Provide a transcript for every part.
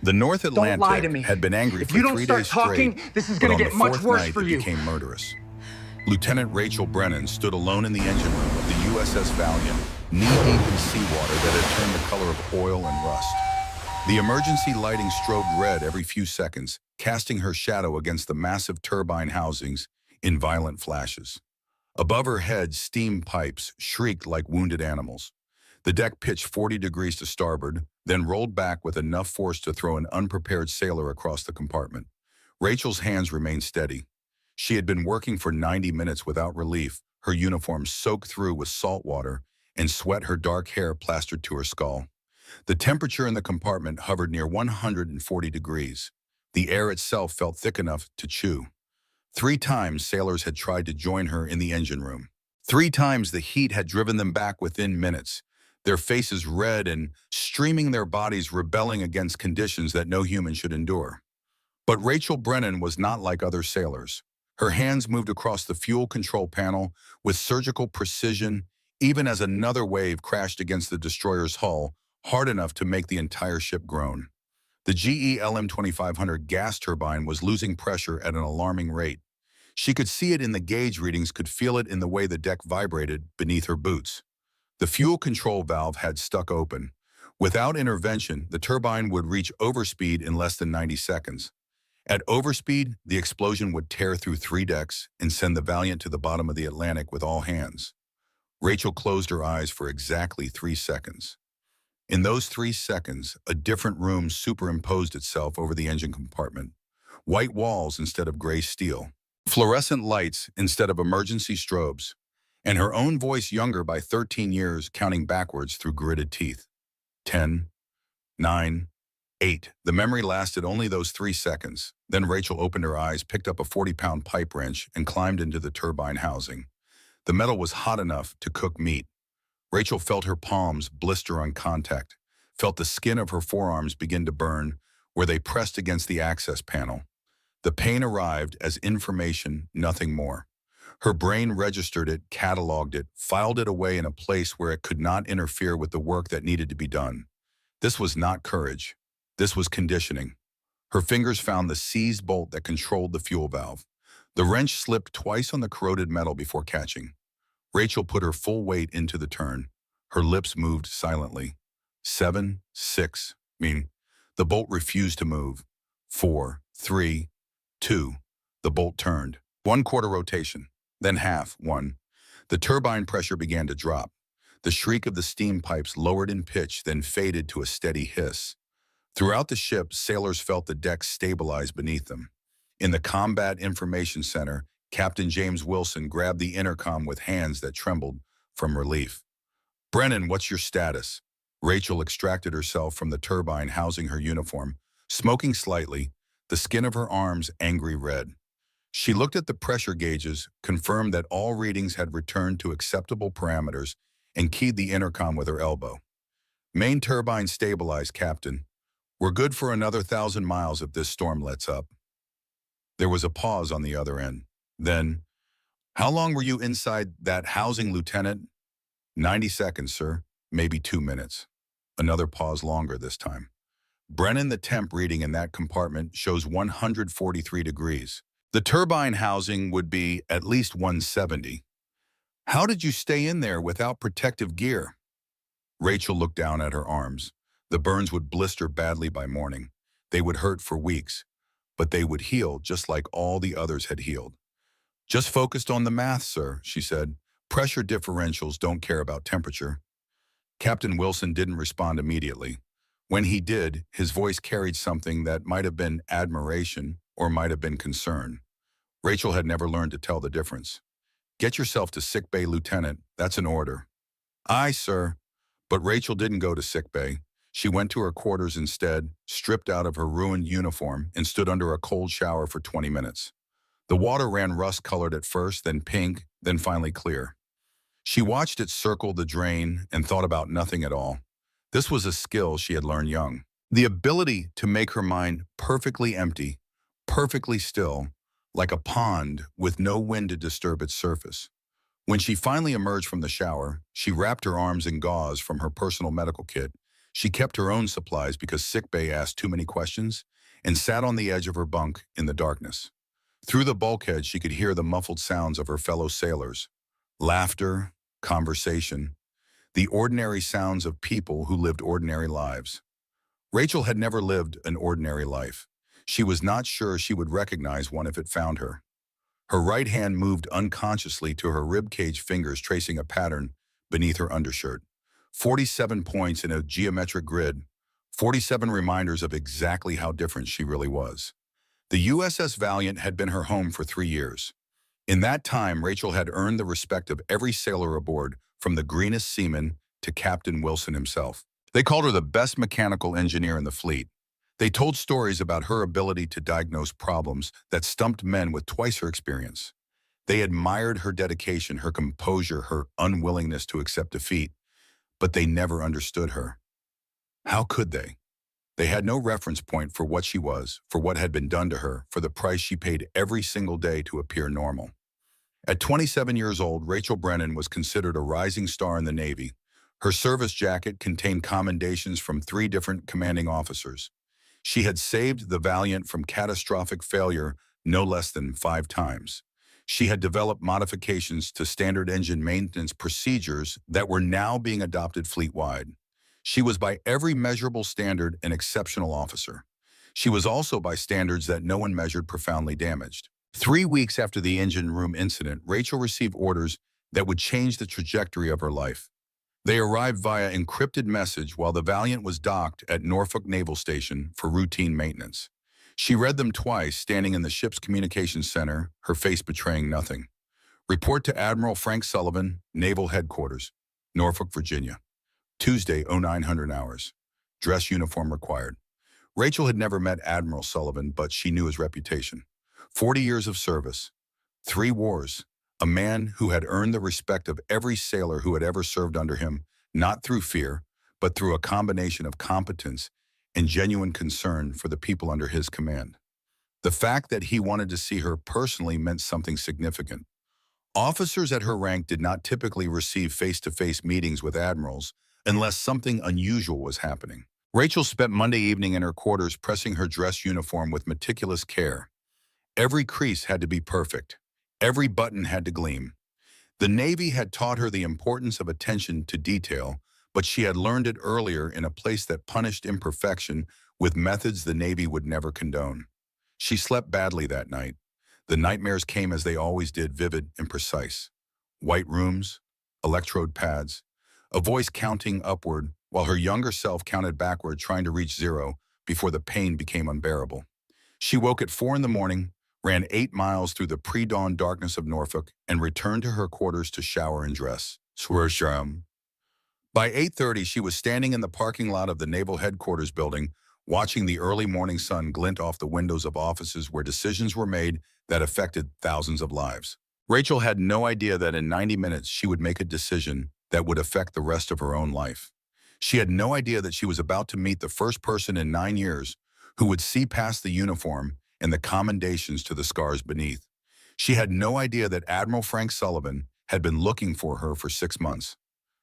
The North Don't lie to Atlantic me. had been angry If for you don't 3 start days talking, straight, this is but gonna on get the much fourth worse night for it you. became murderous. Lieutenant Rachel Brennan stood alone in the engine room of the USS Valiant, knee-deep in seawater that had turned the color of oil and rust. The emergency lighting strobed red every few seconds, casting her shadow against the massive turbine housings in violent flashes. Above her head, steam pipes shrieked like wounded animals. The deck pitched 40 degrees to starboard, then rolled back with enough force to throw an unprepared sailor across the compartment. Rachel's hands remained steady. She had been working for 90 minutes without relief, her uniform soaked through with salt water, and sweat her dark hair plastered to her skull. The temperature in the compartment hovered near 140 degrees. The air itself felt thick enough to chew. 3 times sailors had tried to join her in the engine room. 3 times the heat had driven them back within minutes, their faces red and streaming, their bodies rebelling against conditions that no human should endure. But Rachel Brennan was not like other sailors. Her hands moved across the fuel control panel with surgical precision, even as another wave crashed against the destroyer's hull, hard enough to make the entire ship groan. The GE LM-2500 gas turbine was losing pressure at an alarming rate. She could see it in the gauge readings, could feel it in the way the deck vibrated beneath her boots. The fuel control valve had stuck open. Without intervention, the turbine would reach overspeed in less than 90 seconds. At overspeed, the explosion would tear through 3 decks and send the Valiant to the bottom of the Atlantic with all hands. Rachel closed her eyes for exactly 3 seconds. In those 3 seconds, a different room superimposed itself over the engine compartment. White walls instead of gray steel. Fluorescent lights instead of emergency strobes. And her own voice, younger by 13 years, counting backwards through gritted teeth. 10, 9, 8. The memory lasted only those 3 seconds. Then Rachel opened her eyes, picked up a 40-pound pipe wrench, and climbed into the turbine housing. The metal was hot enough to cook meat. Rachel felt her palms blister on contact, felt the skin of her forearms begin to burn where they pressed against the access panel. The pain arrived as information, nothing more. Her brain registered it, cataloged it, filed it away in a place where it could not interfere with the work that needed to be done. This was not courage. This was conditioning. Her fingers found the seized bolt that controlled the fuel valve. The wrench slipped twice on the corroded metal before catching. Rachel put her full weight into the turn. Her lips moved silently. 7, 6. The bolt refused to move. 4, 3, 2. The bolt turned. 1/4 rotation. Then half, 1. The turbine pressure began to drop. The shriek of the steam pipes lowered in pitch, then faded to a steady hiss. Throughout the ship, sailors felt the deck stabilize beneath them. In the Combat Information Center, Captain James Wilson grabbed the intercom with hands that trembled from relief. "Brennan, what's your status?" Rachel extracted herself from the turbine housing her uniform, smoking slightly, the skin of her arms angry red. She looked at the pressure gauges, confirmed that all readings had returned to acceptable parameters, and keyed the intercom with her elbow. "Main turbine stabilized, Captain. We're good for another 1,000 miles if this storm lets up." There was a pause on the other end. Then, "How long were you inside that housing, Lieutenant?" 90 seconds, sir. Maybe 2 minutes. Another pause, longer this time. "Brennan, the temp reading in that compartment shows 143 degrees. The turbine housing would be at least 170. How did you stay in there without protective gear?" Rachel looked down at her arms. The burns would blister badly by morning. They would hurt for weeks, but they would heal just like all the others had healed. "Just focused on the math, sir," she said. "Pressure differentials don't care about temperature." Captain Wilson didn't respond immediately. When he did, his voice carried something that might have been admiration or might have been concern. Rachel had never learned to tell the difference. "Get yourself to sickbay, Lieutenant. That's an order." "Aye, sir." But Rachel didn't go to sickbay. She went to her quarters instead, stripped out of her ruined uniform, and stood under a cold shower for 20 minutes. The water ran rust-colored at first, then pink, then finally clear. She watched it circle the drain and thought about nothing at all. This was a skill she had learned young. The ability to make her mind perfectly empty, perfectly still, like a pond with no wind to disturb its surface. When she finally emerged from the shower, she wrapped her arms in gauze from her personal medical kit. She kept her own supplies because sickbay asked too many questions and sat on the edge of her bunk in the darkness. Through the bulkhead, she could hear the muffled sounds of her fellow sailors. Laughter, conversation, the ordinary sounds of people who lived ordinary lives. Rachel had never lived an ordinary life. She was not sure she would recognize one if it found her. Her right hand moved unconsciously to her ribcage, fingers tracing a pattern beneath her undershirt. 47 points in a geometric grid, 47 reminders of exactly how different she really was. The USS Valiant had been her home for 3 years. In that time, Rachel had earned the respect of every sailor aboard, from the greenest seaman to Captain Wilson himself. They called her the best mechanical engineer in the fleet. They told stories about her ability to diagnose problems that stumped men with twice her experience. They admired her dedication, her composure, her unwillingness to accept defeat, but they never understood her. How could they? They had no reference point for what she was, for what had been done to her, for the price she paid every single day to appear normal. At 27 years old, Rachel Brennan was considered a rising star in the Navy. Her service jacket contained commendations from 3 different commanding officers. She had saved the Valiant from catastrophic failure no less than 5 times. She had developed modifications to standard engine maintenance procedures that were now being adopted fleet-wide. She was by every measurable standard an exceptional officer. She was also by standards that no one measured profoundly damaged. 3 weeks after the engine room incident, Rachel received orders that would change the trajectory of her life. They arrived via encrypted message while the Valiant was docked at Norfolk Naval Station for routine maintenance. She read them twice, standing in the ship's communications center, her face betraying nothing. Report to Admiral Frank Sullivan, Naval Headquarters, Norfolk, Virginia. Tuesday, 0900 hours. Dress uniform required. Rachel had never met Admiral Sullivan, but she knew his reputation. 40 years of service, 3 wars, a man who had earned the respect of every sailor who had ever served under him, not through fear, but through a combination of competence and genuine concern for the people under his command. The fact that he wanted to see her personally meant something significant. Officers at her rank did not typically receive face-to-face meetings with admirals unless something unusual was happening. Rachel spent Monday evening in her quarters pressing her dress uniform with meticulous care. Every crease had to be perfect. Every button had to gleam. The Navy had taught her the importance of attention to detail, but she had learned it earlier in a place that punished imperfection with methods the Navy would never condone. She slept badly that night. The nightmares came as they always did, vivid and precise. White rooms, electrode pads, a voice counting upward while her younger self counted backward, trying to reach 0 before the pain became unbearable. She woke at 4 in the morning, ran 8 miles through the pre-dawn darkness of Norfolk, and returned to her quarters to shower and dress. By 8:30, she was standing in the parking lot of the Naval Headquarters building, watching the early morning sun glint off the windows of offices where decisions were made that affected thousands of lives. Rachel had no idea that in 90 minutes she would make a decision that would affect the rest of her own life. She had no idea that she was about to meet the first person in 9 years who would see past the uniform and the commendations to the scars beneath. She had no idea that Admiral Frank Sullivan had been looking for her for 6 months.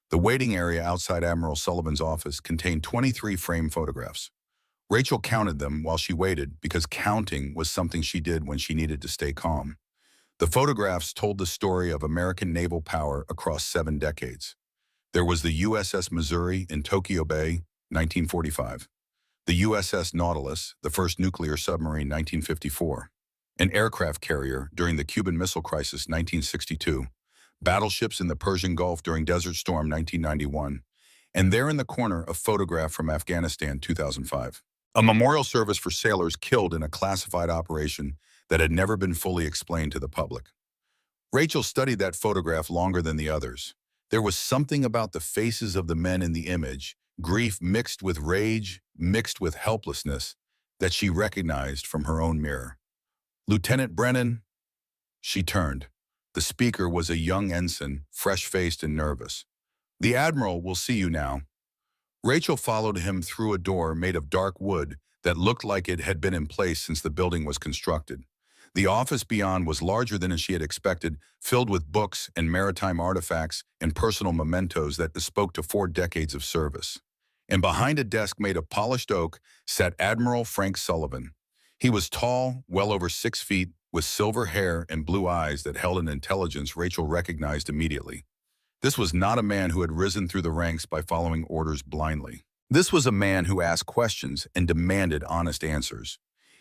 The waiting area outside Admiral Sullivan's office contained 23 framed photographs. Rachel counted them while she waited because counting was something she did when she needed to stay calm. The photographs told the story of American naval power across 7 decades. There was the USS Missouri in Tokyo Bay, 1945. The USS Nautilus, the first nuclear submarine, 1954. An aircraft carrier during the Cuban Missile Crisis, 1962. Battleships in the Persian Gulf during Desert Storm, 1991. And there in the corner, a photograph from Afghanistan, 2005. A memorial service for sailors killed in a classified operation that had never been fully explained to the public. Rachel studied that photograph longer than the others. There was something about the faces of the men in the image, grief mixed with rage, mixed with helplessness, that she recognized from her own mirror. Lieutenant Brennan? She turned. The speaker was a young ensign, fresh-faced and nervous. The Admiral will see you now. Rachel followed him through a door made of dark wood that looked like it had been in place since the building was constructed. The office beyond was larger than she had expected, filled with books and maritime artifacts and personal mementos that spoke to 4 decades of service. and behind a desk made of polished oak sat Admiral Frank Sullivan. He was tall, well over 6 feet, with silver hair and blue eyes that held an intelligence Rachel recognized immediately. This was not a man who had risen through the ranks by following orders blindly. This was a man who asked questions and demanded honest answers.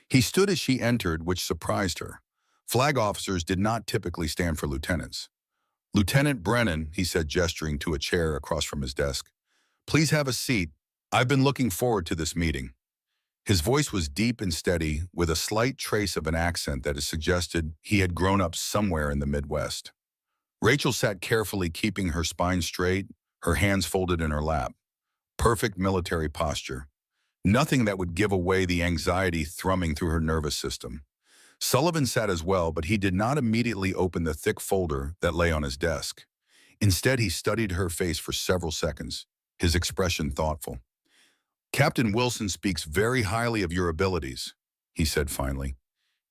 He stood as she entered, which surprised her. Flag officers did not typically stand for lieutenants. "Lieutenant Brennan," he said, gesturing to a chair across from his desk, "please have a seat. I've been looking forward to this meeting." His voice was deep and steady, with a slight trace of an accent that suggested he had grown up somewhere in the Midwest. Rachel sat carefully, keeping her spine straight, her hands folded in her lap. Perfect military posture. Nothing that would give away the anxiety thrumming through her nervous system. Sullivan sat as well, but he did not immediately open the thick folder that lay on his desk. Instead, he studied her face for several seconds, his expression thoughtful. "Captain Wilson speaks very highly of your abilities," he said finally.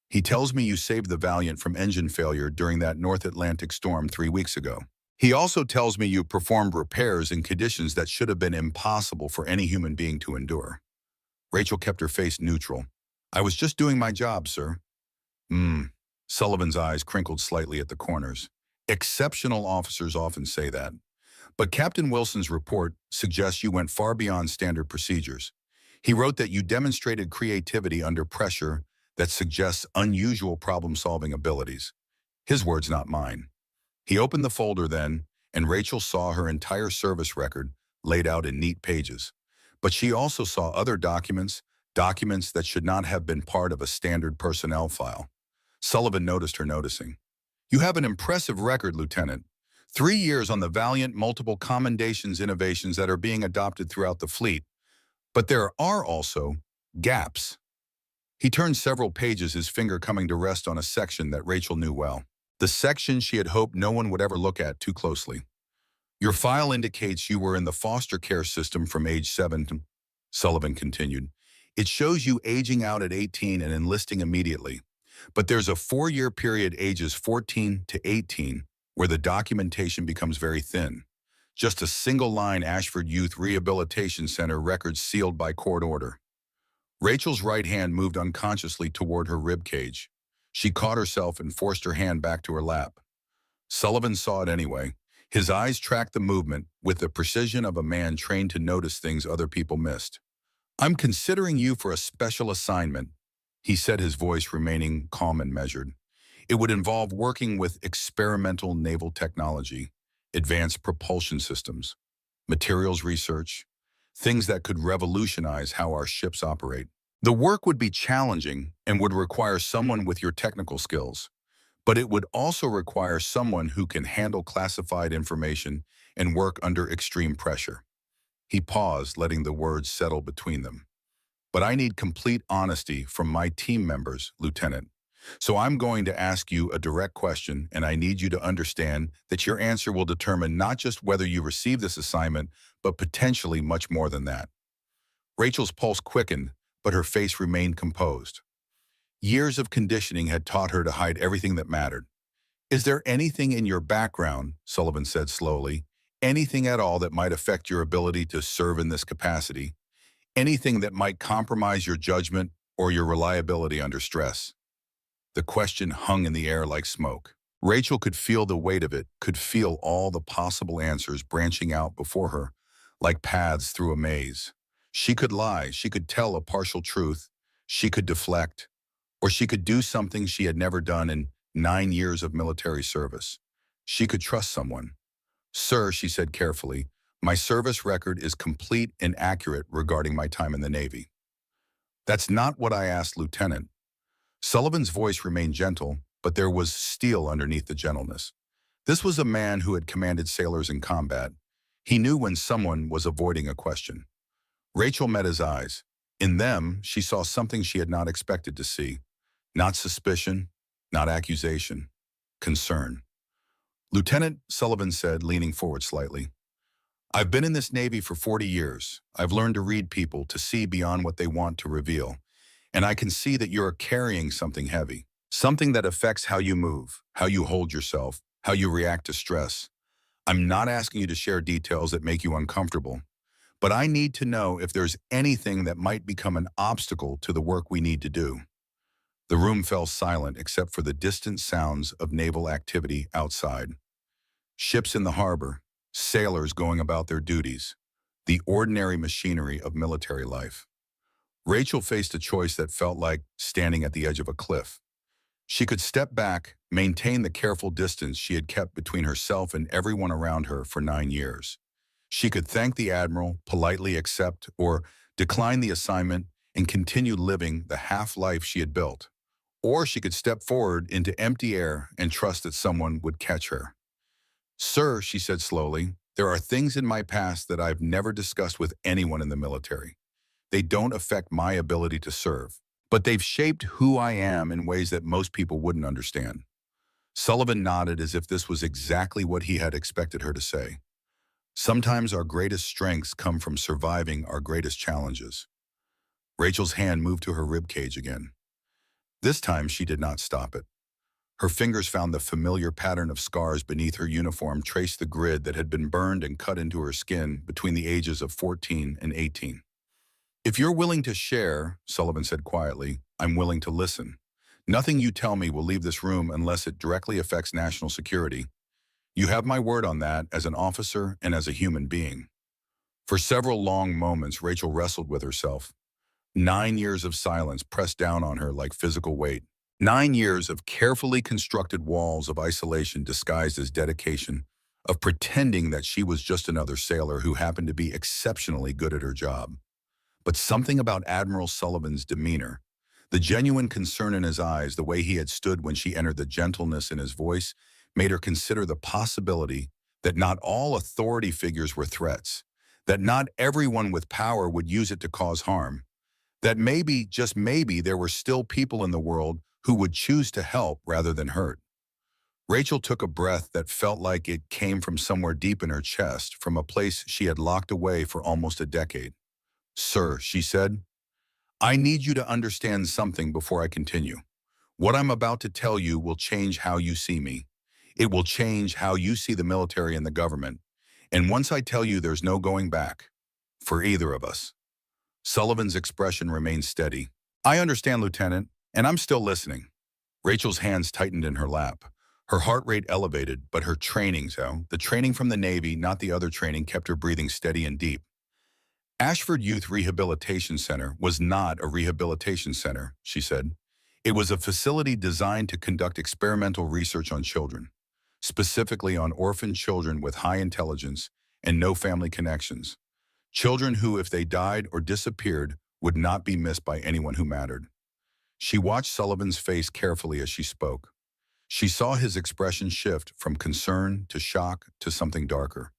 "He tells me you saved the Valiant from engine failure during that North Atlantic storm 3 weeks ago. He also tells me you performed repairs in conditions that should have been impossible for any human being to endure." Rachel kept her face neutral. "I was just doing my job, sir." Sullivan's eyes crinkled slightly at the corners. Exceptional officers often say that. But Captain Wilson's report suggests you went far beyond standard procedures. He wrote that you demonstrated creativity under pressure that suggests unusual problem-solving abilities. His words, not mine. He opened the folder then, and Rachel saw her entire service record laid out in neat pages. But she also saw other documents that should not have been part of a standard personnel file. Sullivan noticed her noticing. "You have an impressive record, Lieutenant. 3 years on the Valiant, multiple commendations, innovations that are being adopted throughout the fleet. But there are also gaps." He turned several pages, his finger coming to rest on a section that Rachel knew well. The section she had hoped no one would ever look at too closely. "Your file indicates you were in the foster care system from age 7, Sullivan continued. "It shows you aging out at 18 and enlisting immediately. But there's a 4-year period ages 14 to 18 where the documentation becomes very thin. Just a single line, Ashford Youth Rehabilitation Center records sealed by court order." Rachel's right hand moved unconsciously toward her rib cage. She caught herself and forced her hand back to her lap. Sullivan saw it anyway. His eyes tracked the movement with the precision of a man trained to notice things other people missed. "I'm considering you for a special assignment," he said, his voice remaining calm and measured. "It would involve working with experimental naval technology, advanced propulsion systems, materials research, things that could revolutionize how our ships operate. The work would be challenging and would require someone with your technical skills, but it would also require someone who can handle classified information and work under extreme pressure." He paused, letting the words settle between them. "But I need complete honesty from my team members, Lieutenant. So I'm going to ask you a direct question, and I need you to understand that your answer will determine not just whether you receive this assignment, but potentially much more than that." Rachel's pulse quickened, but her face remained composed. Years of conditioning had taught her to hide everything that mattered. "Is there anything in your background," Sullivan said slowly, "anything at all that might affect your ability to serve in this capacity? Anything that might compromise your judgment or your reliability under stress?" The question hung in the air like smoke. Rachel could feel the weight of it, could feel all the possible answers branching out before her, like paths through a maze. She could lie, she could tell a partial truth, she could deflect, or she could do something she had never done in 9 years of military service. She could trust someone. "Sir," she said carefully, "my service record is complete and accurate regarding my time in the Navy." "That's not what I asked, Lieutenant." Sullivan's voice remained gentle, but there was steel underneath the gentleness. This was a man who had commanded sailors in combat. He knew when someone was avoiding a question. Rachel met his eyes. In them, she saw something she had not expected to see. Not suspicion, not accusation, concern. "Lieutenant," Sullivan said, leaning forward slightly, "I've been in this Navy for 40 years. I've learned to read people, to see beyond what they want to reveal. And I can see that you're carrying something heavy, something that affects how you move, how you hold yourself, how you react to stress. I'm not asking you to share details that make you uncomfortable, But I need to know if there's anything that might become an obstacle to the work we need to do." The room fell silent except for the distant sounds of naval activity outside. Ships in the harbor, sailors going about their duties, the ordinary machinery of military life. Rachel faced a choice that felt like standing at the edge of a cliff. She could step back, maintain the careful distance she had kept between herself and everyone around her for 9 years. She could thank the Admiral, politely accept or decline the assignment, and continue living the half-life she had built. Or she could step forward into empty air and trust that someone would catch her. "Sir," she said slowly, "there are things in my past that I've never discussed with anyone in the military. They don't affect my ability to serve, but they've shaped who I am in ways that most people wouldn't understand." Sullivan nodded as if this was exactly what he had expected her to say. Sometimes our greatest strengths come from surviving our greatest challenges. Rachel's hand moved to her ribcage again. This time she did not stop it. Her fingers found the familiar pattern of scars beneath her uniform, traced the grid that had been burned and cut into her skin between the ages of 14 and 18. "If you're willing to share," Sullivan said quietly, "I'm willing to listen. Nothing you tell me will leave this room unless it directly affects national security. You have my word on that as an officer and as a human being." For several long moments, Rachel wrestled with herself. 9 years of silence pressed down on her like physical weight. 9 years of carefully constructed walls of isolation disguised as dedication, of pretending that she was just another sailor who happened to be exceptionally good at her job. But something about Admiral Sullivan's demeanor, the genuine concern in his eyes, the way he had stood when she entered, the gentleness in his voice, made her consider the possibility that not all authority figures were threats, that not everyone with power would use it to cause harm, that maybe, just maybe, there were still people in the world who would choose to help rather than hurt. Rachel took a breath that felt like it came from somewhere deep in her chest, from a place she had locked away for almost a decade. "Sir," she said, "I need you to understand something before I continue. What I'm about to tell you will change how you see me. It will change how you see the military and the government. And once I tell you, there's no going back. For either of us." Sullivan's expression remained steady. "I understand, Lieutenant, and I'm still listening." Rachel's hands tightened in her lap. Her heart rate elevated, but her training, the training from the Navy, not the other training, kept her breathing steady and deep. "Ashford Youth Rehabilitation Center was not a rehabilitation center," she said. "It was a facility designed to conduct experimental research on children, specifically on orphan children with high intelligence and no family connections. Children who, if they died or disappeared, would not be missed by anyone who mattered." She watched Sullivan's face carefully as she spoke. She saw his expression shift from concern to shock to something darker.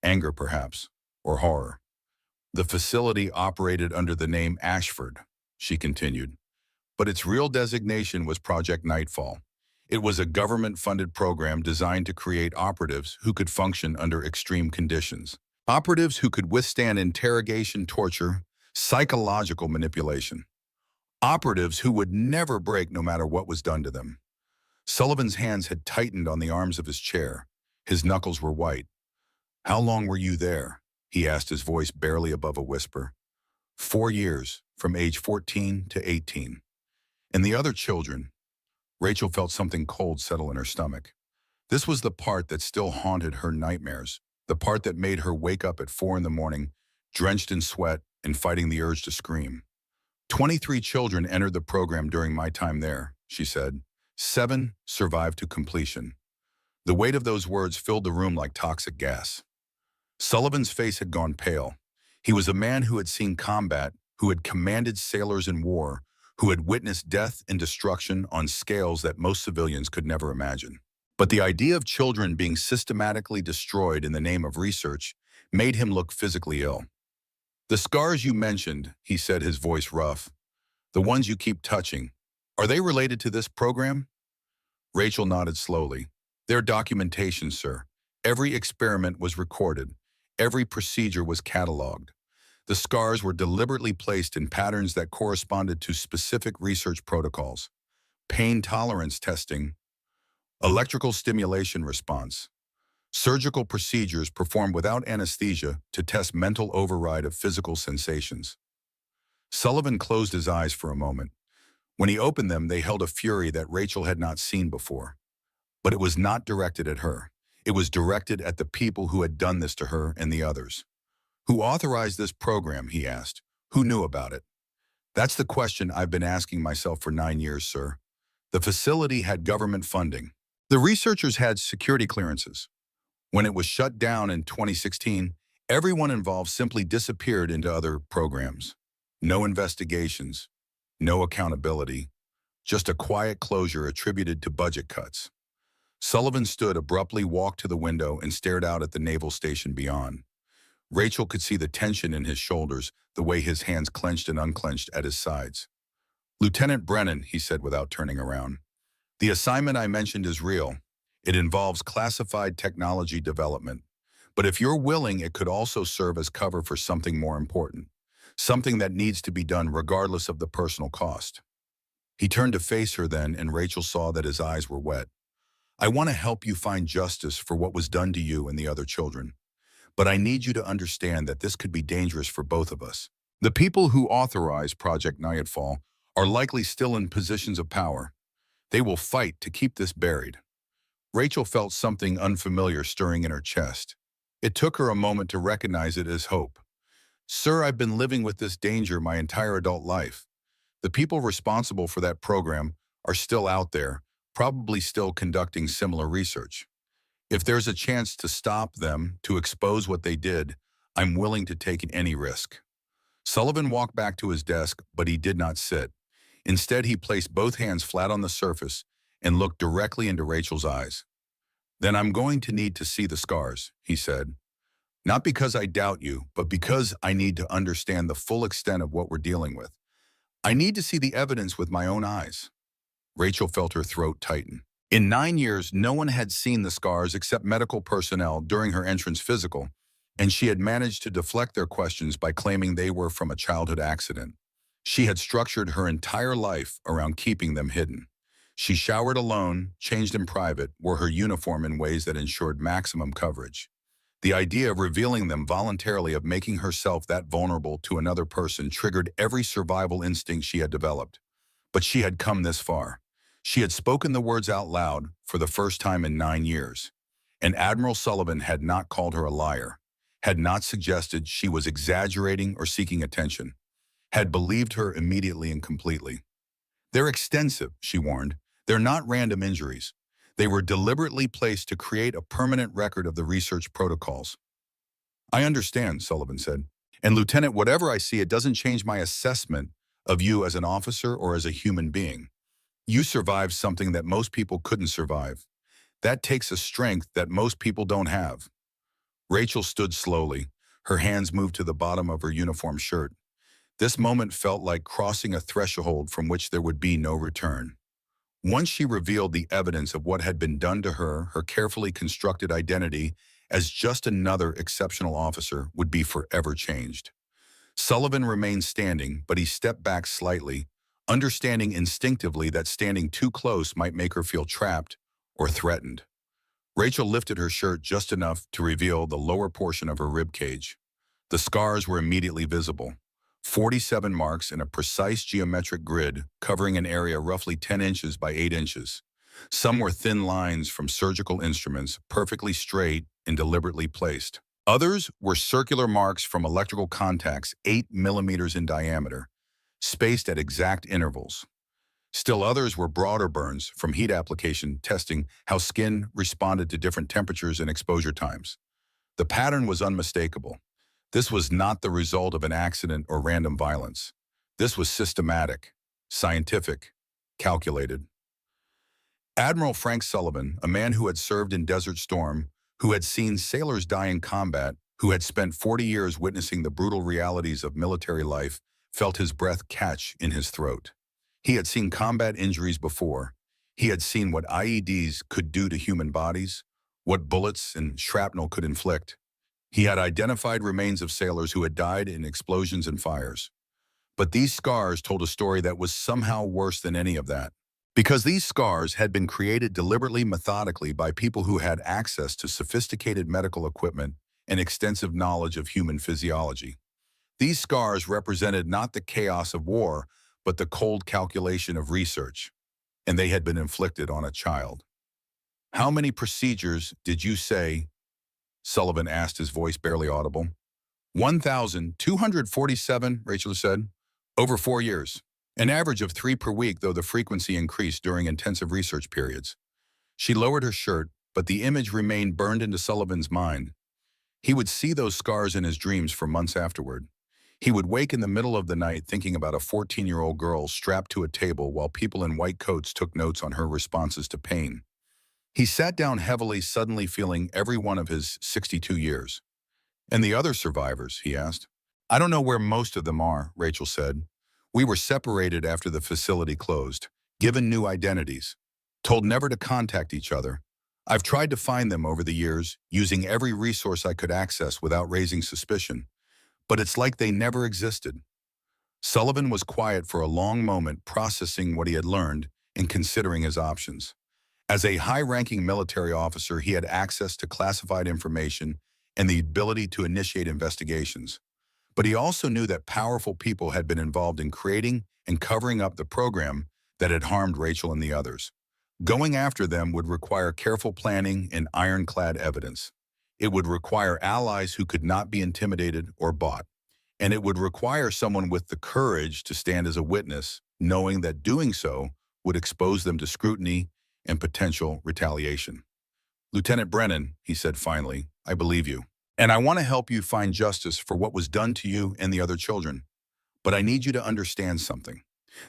Anger, perhaps, or horror. "The facility operated under the name Ashford," she continued, "but its real designation was Project Nightfall. It was a government-funded program designed to create operatives who could function under extreme conditions. Operatives who could withstand interrogation, torture, psychological manipulation. Operatives who would never break no matter what was done to them." Sullivan's hands had tightened on the arms of his chair. His knuckles were white. "How long were you there?" he asked, his voice barely above a whisper. 4 years, from age 14 to 18. "And the other children?" Rachel felt something cold settle in her stomach. This was the part that still haunted her nightmares, the part that made her wake up at 4 in the morning, drenched in sweat and fighting the urge to scream. 23 children entered the program during my time there," she said. 7 survived to completion." The weight of those words filled the room like toxic gas. Sullivan's face had gone pale. He was a man who had seen combat, who had commanded sailors in war, who had witnessed death and destruction on scales that most civilians could never imagine. But the idea of children being systematically destroyed in the name of research made him look physically ill. "The scars you mentioned," he said, his voice rough, "the ones you keep touching, are they related to this program?" Rachel nodded slowly. "They're documentation, sir. Every experiment was recorded. Every procedure was cataloged. The scars were deliberately placed in patterns that corresponded to specific research protocols. Pain tolerance testing, electrical stimulation response, Surgical procedures performed without anesthesia to test mental override of physical sensations. Sullivan closed his eyes for a moment. When he opened them, they held a fury that Rachel had not seen before. But it was not directed at her. It was directed at the people who had done this to her and the others. Who authorized this program, he asked. Who knew about it? That's the question I've been asking myself for 9 years, sir. The facility had government funding. The researchers had security clearances. When it was shut down in 2016, everyone involved simply disappeared into other programs. No investigations, no accountability, just a quiet closure attributed to budget cuts. Sullivan stood abruptly, walked to the window, and stared out at the naval station beyond. Rachel could see the tension in his shoulders, the way his hands clenched and unclenched at his sides. "Lieutenant Brennan," he said without turning around, "the assignment I mentioned is real. It involves classified technology development. But if you're willing, it could also serve as cover for something more important, something that needs to be done regardless of the personal cost." He turned to face her then, and Rachel saw that his eyes were wet. "I want to help you find justice for what was done to you and the other children. But I need you to understand that this could be dangerous for both of us. The people who authorize Project Nightfall are likely still in positions of power. They will fight to keep this buried." Rachel felt something unfamiliar stirring in her chest. It took her a moment to recognize it as hope. "Sir, I've been living with this danger my entire adult life. The people responsible for that program are still out there, probably still conducting similar research. If there's a chance to stop them, to expose what they did, I'm willing to take any risk." Sullivan walked back to his desk, but he did not sit. Instead, he placed both hands flat on the surface and looked directly into Rachel's eyes. "Then I'm going to need to see the scars," he said. "Not because I doubt you, but because I need to understand the full extent of what we're dealing with. I need to see the evidence with my own eyes." Rachel felt her throat tighten. In 9 years, no one had seen the scars except medical personnel during her entrance physical, and she had managed to deflect their questions by claiming they were from a childhood accident. She had structured her entire life around keeping them hidden. She showered alone, changed in private, wore her uniform in ways that ensured maximum coverage. The idea of revealing them voluntarily, of making herself that vulnerable to another person, triggered every survival instinct she had developed. But she had come this far. She had spoken the words out loud for the first time in 9 years. And Admiral Sullivan had not called her a liar, had not suggested she was exaggerating or seeking attention, had believed her immediately and completely. "They're extensive," she warned. "They're not random injuries. They were deliberately placed to create a permanent record of the research protocols." "I understand," Sullivan said. "And Lieutenant, whatever I see, it doesn't change my assessment of you as an officer or as a human being. You survived something that most people couldn't survive. That takes a strength that most people don't have." Rachel stood slowly. Her hands moved to the bottom of her uniform shirt. This moment felt like crossing a threshold from which there would be no return. Once she revealed the evidence of what had been done to her, her carefully constructed identity as just another exceptional officer would be forever changed. Sullivan remained standing, but he stepped back slightly, understanding instinctively that standing too close might make her feel trapped or threatened. Rachel lifted her shirt just enough to reveal the lower portion of her rib cage. The scars were immediately visible. 47 marks in a precise geometric grid covering an area roughly 10 inches by 8 inches. Some were thin lines from surgical instruments, perfectly straight and deliberately placed. Others were circular marks from electrical contacts 8 millimeters in diameter, spaced at exact intervals. Still others were broader burns from heat application, testing how skin responded to different temperatures and exposure times. The pattern was unmistakable. This was not the result of an accident or random violence. This was systematic, scientific, calculated. Admiral Frank Sullivan, a man who had served in Desert Storm, who had seen sailors die in combat, who had spent 40 years witnessing the brutal realities of military life, felt his breath catch in his throat. He had seen combat injuries before. He had seen what IEDs could do to human bodies, what bullets and shrapnel could inflict. He had identified remains of sailors who had died in explosions and fires. But these scars told a story that was somehow worse than any of that. Because these scars had been created deliberately methodically by people who had access to sophisticated medical equipment and extensive knowledge of human physiology. These scars represented not the chaos of war, but the cold calculation of research, and they had been inflicted on a child. "How many procedures did you say?" Sullivan asked, his voice barely audible. 1,247, Rachel said. "Over 4 years. An average of 3 per week, though the frequency increased during intensive research periods." She lowered her shirt, but the image remained burned into Sullivan's mind. He would see those scars in his dreams for months afterward. He would wake in the middle of the night thinking about a 14-year-old girl strapped to a table while people in white coats took notes on her responses to pain. He sat down heavily, suddenly feeling every one of his 62 years. "And the other survivors?" he asked. "I don't know where most of them are," Rachel said. "We were separated after the facility closed, given new identities, told never to contact each other. I've tried to find them over the years, using every resource I could access without raising suspicion, but it's like they never existed." Sullivan was quiet for a long moment, processing what he had learned and considering his options. As a high-ranking military officer, he had access to classified information and the ability to initiate investigations. But he also knew that powerful people had been involved in creating and covering up the program that had harmed Rachel and the others. Going after them would require careful planning and ironclad evidence. It would require allies who could not be intimidated or bought. And it would require someone with the courage to stand as a witness, knowing that doing so would expose them to scrutiny and potential retaliation. "Lieutenant Brennan," he said finally, "I believe you. And I want to help you find justice for what was done to you and the other children. But I need you to understand something.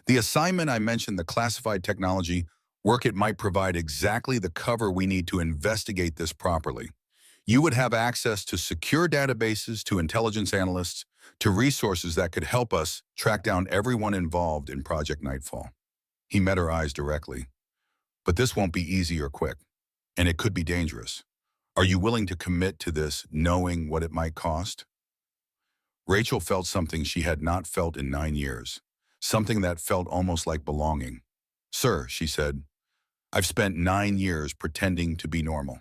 The assignment I mentioned, the classified technology work, it might provide exactly the cover we need to investigate this properly. You would have access to secure databases, to intelligence analysts, to resources that could help us track down everyone involved in Project Nightfall." He met her eyes directly. "But this won't be easy or quick, and it could be dangerous. Are you willing to commit to this, knowing what it might cost?" Rachel felt something she had not felt in 9 years, something that felt almost like belonging. "Sir," she said, "I've spent 9 years pretending to be normal,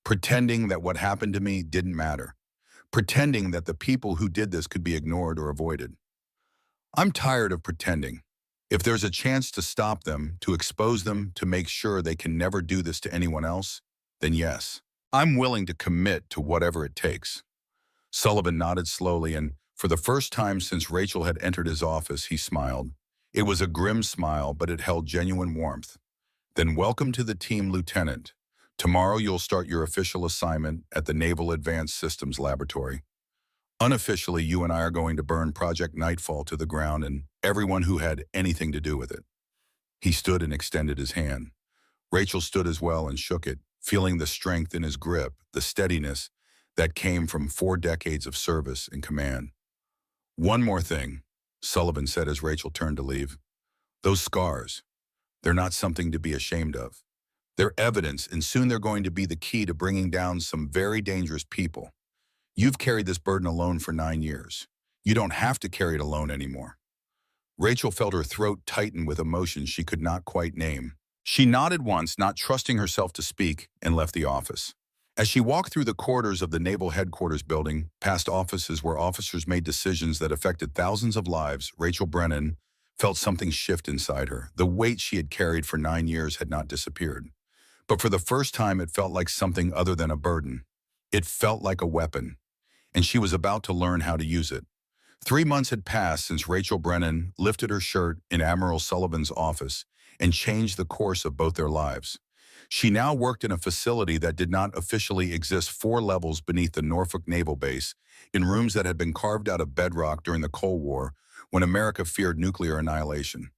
pretending that what happened to me didn't matter, pretending that the people who did this could be ignored or avoided. I'm tired of pretending. If there's a chance to stop them, to expose them, to make sure they can never do this to anyone else, then yes, I'm willing to commit to whatever it takes." Sullivan nodded slowly, and for the first time since Rachel had entered his office, he smiled. It was a grim smile, but it held genuine warmth. "Then welcome to the team, Lieutenant. Tomorrow you'll start your official assignment at the Naval Advanced Systems Laboratory. Unofficially, you and I are going to burn Project Nightfall to the ground and everyone who had anything to do with it." He stood and extended his hand. Rachel stood as well and shook it, feeling the strength in his grip, the steadiness that came from 4 decades of service and command. "One more thing," Sullivan said as Rachel turned to leave. "Those scars, they're not something to be ashamed of. They're evidence, and soon they're going to be the key to bringing down some very dangerous people. You've carried this burden alone for 9 years. You don't have to carry it alone anymore." Rachel felt her throat tighten with emotions she could not quite name. She nodded once, not trusting herself to speak, and left the office. As she walked through the corridors of the Naval Headquarters building, past offices where officers made decisions that affected thousands of lives, Rachel Brennan felt something shift inside her. The weight she had carried for 9 years had not disappeared. But for the first time, it felt like something other than a burden. It felt like a weapon, and she was about to learn how to use it. 3 months had passed since Rachel Brennan lifted her shirt in Admiral Sullivan's office and changed the course of both their lives. She now worked in a facility that did not officially exist 4 levels beneath the Norfolk Naval Base, in rooms that had been carved out of bedrock during the Cold War when America feared nuclear annihilation.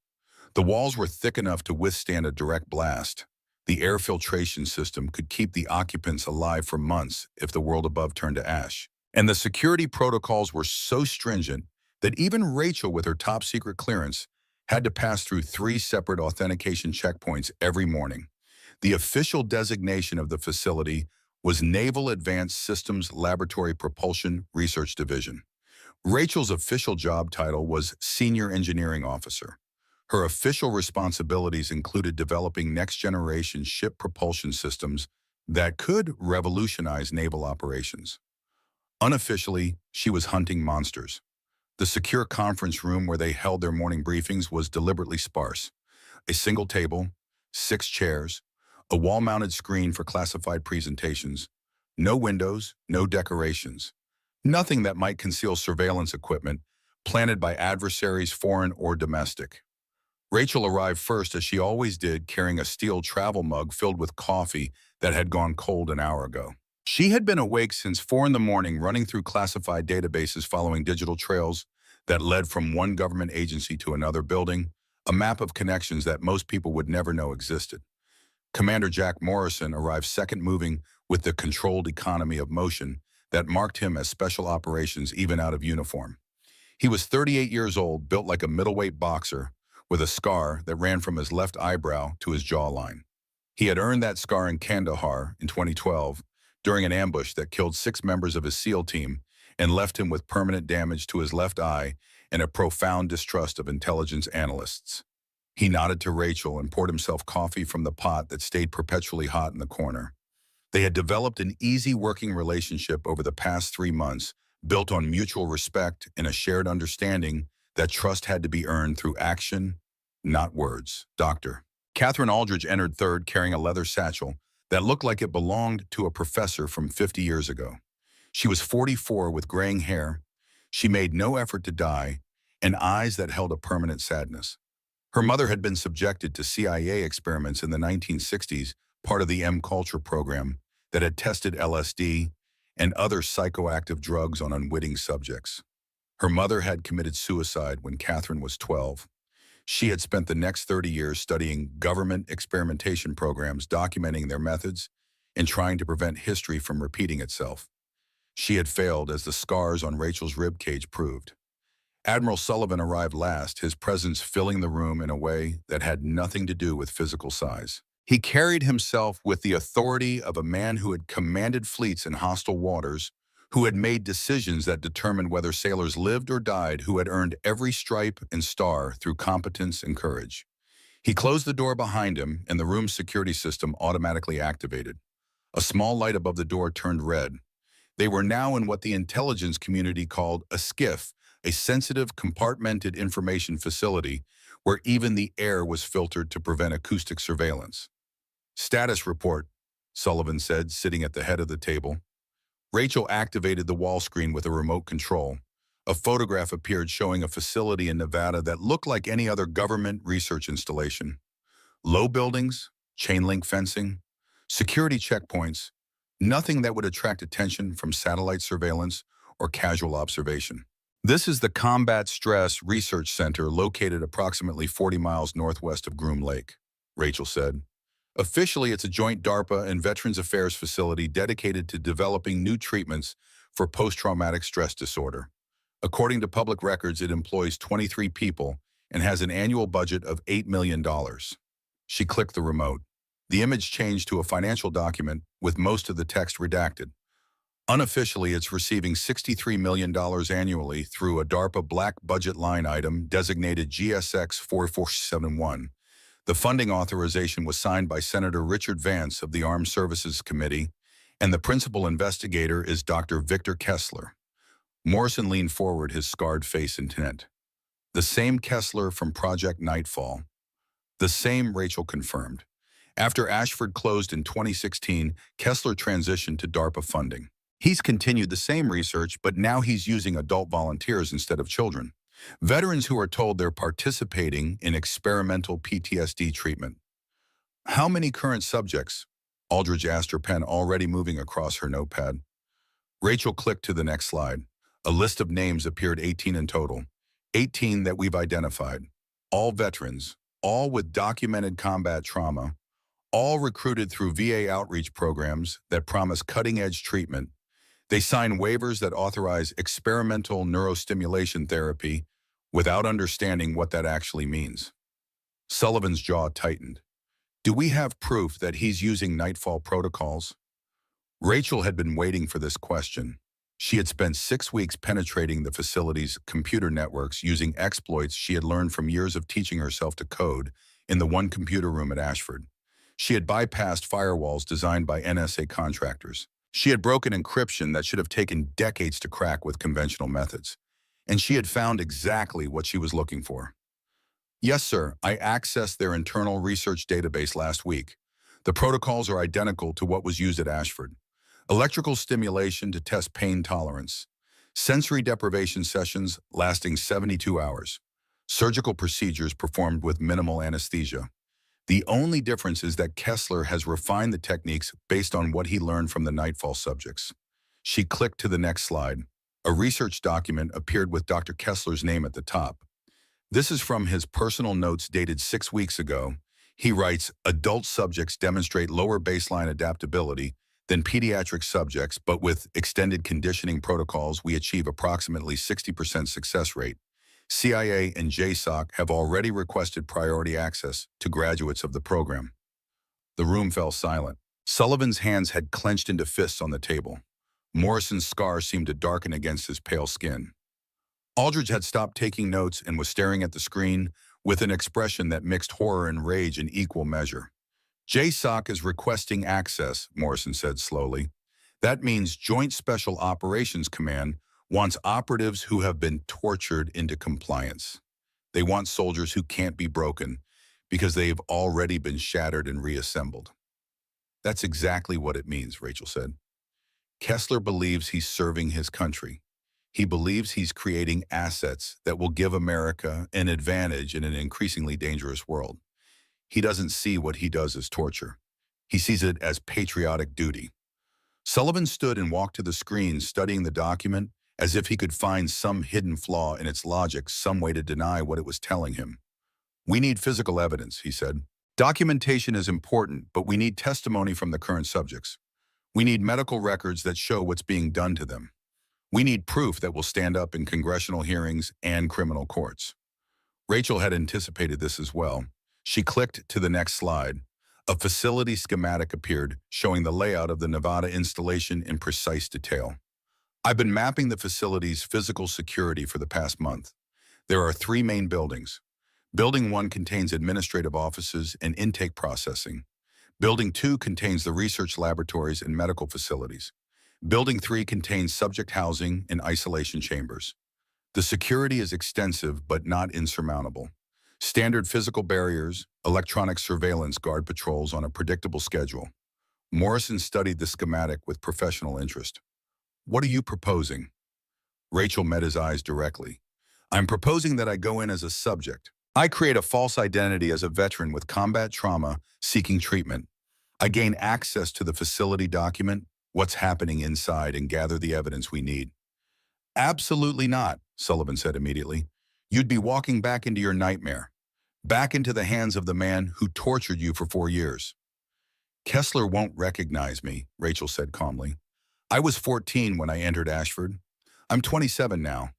The walls were thick enough to withstand a direct blast. The air filtration system could keep the occupants alive for months if the world above turned to ash. And the security protocols were so stringent that even Rachel, with her top-secret clearance, had to pass through 3 separate authentication checkpoints every morning. The official designation of the facility was Naval Advanced Systems Laboratory Propulsion Research Division. Rachel's official job title was Senior Engineering Officer. Her official responsibilities included developing next-generation ship propulsion systems that could revolutionize naval operations. Unofficially, she was hunting monsters. The secure conference room where they held their morning briefings was deliberately sparse. A single table, 6 chairs, a wall-mounted screen for classified presentations, no windows, no decorations, nothing that might conceal surveillance equipment planted by adversaries, foreign or domestic. Rachel arrived first, as she always did, carrying a steel travel mug filled with coffee that had gone cold an hour ago. She had been awake since 4 in the morning, running through classified databases, following digital trails that led from one government agency to another, building a map of connections that most people would never know existed. Commander Jack Morrison arrived second, moving with the controlled economy of motion that marked him as special operations even out of uniform. He was 38 years old, built like a middleweight boxer, with a scar that ran from his left eyebrow to his jawline. He had earned that scar in Kandahar in 2012 during an ambush that killed 6 members of his SEAL team and left him with permanent damage to his left eye and a profound distrust of intelligence analysts. He nodded to Rachel and poured himself coffee from the pot that stayed perpetually hot in the corner. They had developed an easy working relationship over the past 3 months, built on mutual respect and a shared understanding that trust had to be earned through action, not words. Doctor. Catherine Aldridge entered third, carrying a leather satchel that looked like it belonged to a professor from 50 years ago. She was 44 with graying hair. She made no effort to dye, and eyes that held a permanent sadness. Her mother had been subjected to CIA experiments in the 1960s, part of the M-Culture program that had tested LSD and other psychoactive drugs on unwitting subjects. Her mother had committed suicide when Catherine was 12. She had spent the next 30 years studying government experimentation programs, documenting their methods, and trying to prevent history from repeating itself. She had failed, as the scars on Rachel's ribcage proved. Admiral Sullivan arrived last, his presence filling the room in a way that had nothing to do with physical size. He carried himself with the authority of a man who had commanded fleets in hostile waters, who had made decisions that determined whether sailors lived or died, who had earned every stripe and star through competence and courage. He closed the door behind him, and the room's security system automatically activated. A small light above the door turned red. They were now in what the intelligence community called a SCIF, a sensitive, compartmented information facility where even the air was filtered to prevent acoustic surveillance. "Status report," Sullivan said, sitting at the head of the table. Rachel activated the wall screen with a remote control. A photograph appeared showing a facility in Nevada that looked like any other government research installation. Low buildings, chain-link fencing, security checkpoints, nothing that would attract attention from satellite surveillance or casual observation. "This is the Combat Stress Research Center, located approximately 40 miles northwest of Groom Lake," Rachel said. "Officially, it's a joint DARPA and Veterans Affairs facility dedicated to developing new treatments for post-traumatic stress disorder. According to public records, it employs 23 people and has an annual budget of $8 million. She clicked the remote. The image changed to a financial document with most of the text redacted. Unofficially, it's receiving $63 million annually through a DARPA black budget line item designated GSX 4471. The funding authorization was signed by Senator Richard Vance of the Armed Services Committee, and the principal investigator is Dr. Victor Kessler." Morrison leaned forward, his scarred face intent. "The same Kessler from Project Nightfall." "The same," Rachel confirmed. After Ashford closed in 2016, Kessler transitioned to DARPA funding. He's continued the same research, but now he's using adult volunteers instead of children. Veterans who are told they're participating in experimental PTSD treatment. "How many current subjects?" Aldridge asked, her pen already moving across her notepad. Rachel clicked to the next slide. A list of names appeared, 18 in total. 18 that we've identified. All veterans, all with documented combat trauma, all recruited through VA outreach programs that promise cutting-edge treatment. They sign waivers that authorize experimental neurostimulation therapy without understanding what that actually means. Sullivan's jaw tightened. "Do we have proof that he's using Nightfall protocols?" Rachel had been waiting for this question. She had spent 6 weeks penetrating the facility's computer networks using exploits she had learned from years of teaching herself to code in the one computer room at Ashford. She had bypassed firewalls designed by NSA contractors. She had broken encryption that should have taken decades to crack with conventional methods. And she had found exactly what she was looking for. Yes, sir, I accessed their internal research database last week. The protocols are identical to what was used at Ashford. Electrical stimulation to test pain tolerance. Sensory deprivation sessions lasting 72 hours. Surgical procedures performed with minimal anesthesia. The only difference is that Kessler has refined the techniques based on what he learned from the Nightfall subjects. She clicked to the next slide. A research document appeared with Dr. Kessler's name at the top. This is from his personal notes dated 6 weeks ago. He writes, adult subjects demonstrate lower baseline adaptability than pediatric subjects, but with extended conditioning protocols, we achieve approximately 60% success rate. CIA and JSOC have already requested priority access to graduates of the program. The room fell silent. Sullivan's hands had clenched into fists on the table. Morrison's scar seemed to darken against his pale skin. Aldridge had stopped taking notes and was staring at the screen with an expression that mixed horror and rage in equal measure. JSOC is requesting access, Morrison said slowly. That means Joint Special Operations Command wants operatives who have been tortured into compliance. They want soldiers who can't be broken because they've already been shattered and reassembled. That's exactly what it means, Rachel said. Kessler believes he's serving his country. He believes he's creating assets that will give America an advantage in an increasingly dangerous world. He doesn't see what he does as torture. He sees it as patriotic duty. Sullivan stood and walked to the screen, studying the document as if he could find some hidden flaw in its logic, some way to deny what it was telling him. We need physical evidence, he said. Documentation is important, but we need testimony from the current subjects. We need medical records that show what's being done to them. We need proof that will stand up in congressional hearings and criminal courts. Rachel had anticipated this as well. She clicked to the next slide. A facility schematic appeared, showing the layout of the Nevada installation in precise detail. I've been mapping the facility's physical security for the past month. There are 3 main buildings. Building 1 contains administrative offices and intake processing. Building 2 contains the research laboratories and medical facilities. Building 3 contains subject housing and isolation chambers. The security is extensive but not insurmountable. Standard physical barriers, electronic surveillance guard patrols on a predictable schedule. Morrison studied the schematic with professional interest. What are you proposing? Rachel met his eyes directly. I'm proposing that I go in as a subject. I create a false identity as a veteran with combat trauma seeking treatment. I gain access to the facility document, what's happening inside, and gather the evidence we need. Absolutely not, Sullivan said immediately. You'd be walking back into your nightmare, back into the hands of the man who tortured you for 4 years. Kessler won't recognize me, Rachel said calmly. I was 14 when I entered Ashford. I'm 27 now.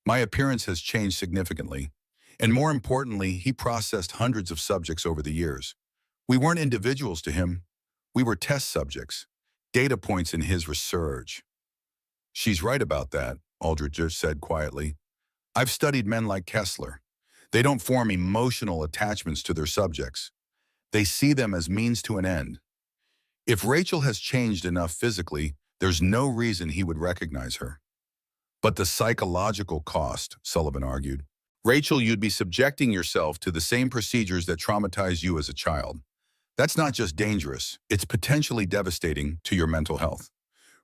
My appearance has changed significantly. And more importantly, he processed hundreds of subjects over the years. We weren't individuals to him. We were test subjects, data points in his research. She's right about that, Aldridge said quietly. I've studied men like Kessler. They don't form emotional attachments to their subjects. They see them as means to an end. If Rachel has changed enough physically, there's no reason he would recognize her. But the psychological cost, Sullivan argued. Rachel, you'd be subjecting yourself to the same procedures that traumatized you as a child. That's not just dangerous, it's potentially devastating to your mental health.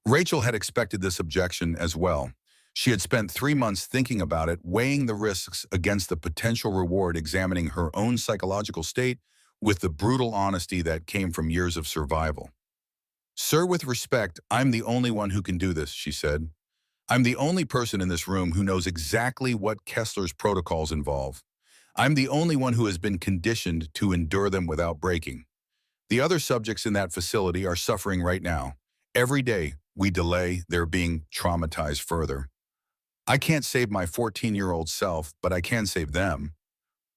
Rachel had expected this objection as well. She had spent 3 months thinking about it, weighing the risks against the potential reward, examining her own psychological state with the brutal honesty that came from years of survival. Sir, with respect, I'm the only one who can do this, she said. I'm the only person in this room who knows exactly what Kessler's protocols involve. I'm the only one who has been conditioned to endure them without breaking. The other subjects in that facility are suffering right now. Every day we delay, they're being traumatized further. I can't save my 14-year-old self, but I can save them.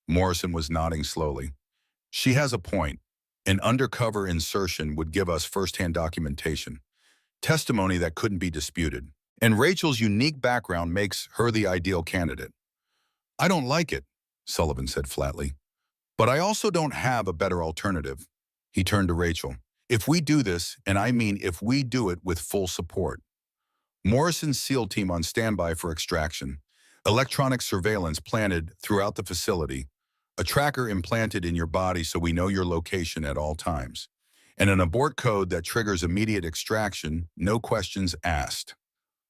Morrison was nodding slowly. She has a point. An undercover insertion would give us first-hand documentation, testimony that couldn't be disputed. And Rachel's unique background makes her the ideal candidate. I don't like it, Sullivan said flatly. But I also don't have a better alternative. He turned to Rachel. If we do this, and I mean if we do it with full support, Morrison's SEAL team on standby for extraction, electronic surveillance planted throughout the facility, a tracker implanted in your body so we know your location at all times, and an abort code that triggers immediate extraction, no questions asked.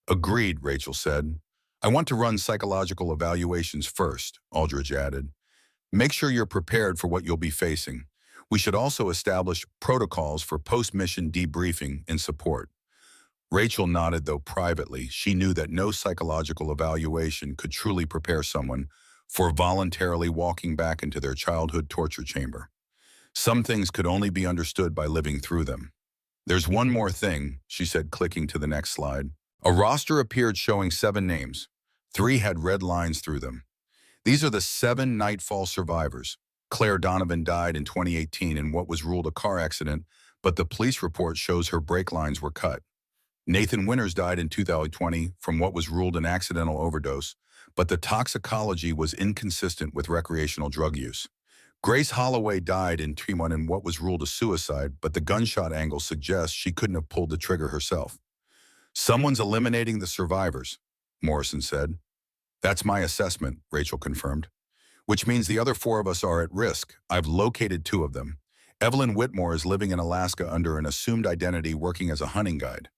Agreed, Rachel said. I want to run psychological evaluations first, Aldridge added. Make sure you're prepared for what you'll be facing. We should also establish protocols for post-mission debriefing and support. Rachel nodded, though privately. She knew that no psychological evaluation could truly prepare someone for voluntarily walking back into their childhood torture chamber. Some things could only be understood by living through them. There's one more thing, she said, clicking to the next slide. A roster appeared showing 7 names. 3 had red lines through them. These are the 7 Nightfall survivors. Claire Donovan died in 2018 in what was ruled a car accident, but the police report shows her brake lines were cut. Nathan Winters died in 2020 from what was ruled an accidental overdose, but the toxicology was inconsistent with recreational drug use. Grace Holloway died in 2021 in what was ruled a suicide, but the gunshot angle suggests she couldn't have pulled the trigger herself. Someone's eliminating the survivors, Morrison said. That's my assessment, Rachel confirmed. Which means the other 4 of us are at risk. I've located 2 of them. Evelyn Whitmore is living in Alaska under an assumed identity working as a hunting guide.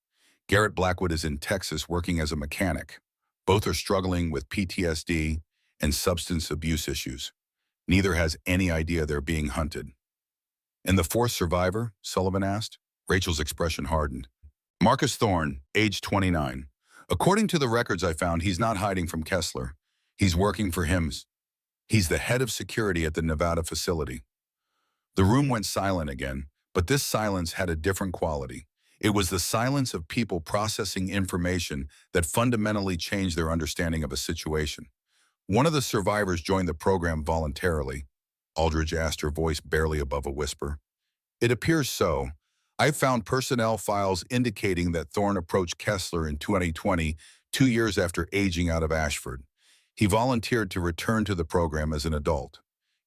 Garrett Blackwood is in Texas working as a mechanic. Both are struggling with PTSD and substance abuse issues. Neither has any idea they're being hunted. And the 4th survivor? Sullivan asked. Rachel's expression hardened. Marcus Thorne, age 29. According to the records I found, he's not hiding from Kessler. He's working for him. He's the head of security at the Nevada facility. The room went silent again, but this silence had a different quality. It was the silence of people processing information that fundamentally changed their understanding of a situation. One of the survivors joined the program voluntarily. Aldridge asked, her voice barely above a whisper. It appears so. I found personnel files indicating that Thorne approached Kessler in 2020, 2 years after aging out of Ashford. He volunteered to return to the program as an adult.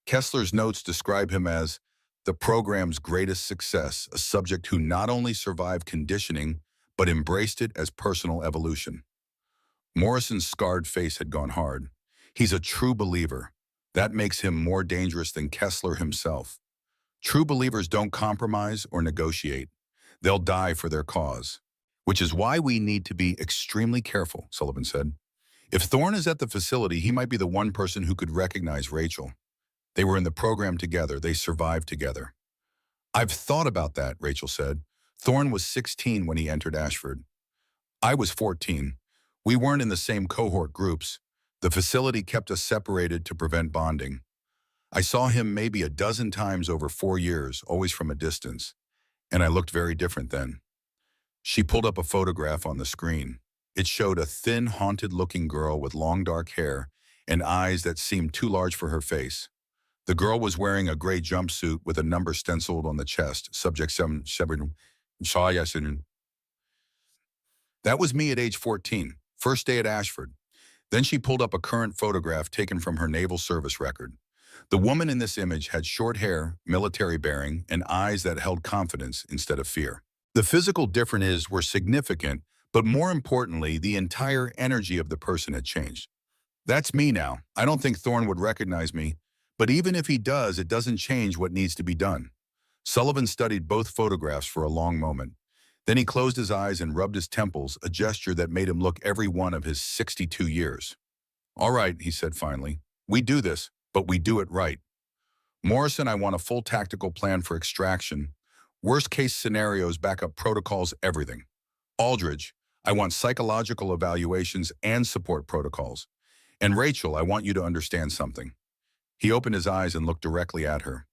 Kessler's notes describe him as the program's greatest success, a subject who not only survived conditioning, but embraced it as personal evolution. Morrison's scarred face had gone hard. He's a true believer. That makes him more dangerous than Kessler himself. True believers don't compromise or negotiate. They'll die for their cause. Which is why we need to be extremely careful, Sullivan said. If Thorne is at the facility, he might be the one person who could recognize Rachel. They were in the program together. They survived together. I've thought about that, Rachel said. Thorne was 16 when he entered Ashford. I was 14. We weren't in the same cohort groups. The facility kept us separated to prevent bonding. I saw him maybe a dozen times over 4 years, always from a distance, and I looked very different then. She pulled up a photograph on the screen. It showed a thin, haunted-looking girl with long dark hair and eyes that seemed too large for her face. The girl was wearing a gray jumpsuit with a number stenciled on the chest, subject 7. That was me at age 14, first day at Ashford. Then she pulled up a current photograph taken from her naval service record. The woman in this image had short hair, military bearing, and eyes that held confidence instead of fear. The physical differences were significant, but more importantly, the entire energy of the person had changed. That's me now. I don't think Thorne would recognize me, but even if he does, it doesn't change what needs to be done. Sullivan studied both photographs for a long moment. Then he closed his eyes and rubbed his temples, a gesture that made him look every one of his 62 years. All right, he said finally. We do this, but we do it right. Morrison, I want a full tactical plan for extraction. Worst-case scenarios, backup protocols, everything. Aldridge, I want psychological evaluations and support protocols. And Rachel, I want you to understand something. He opened his eyes and looked directly at her.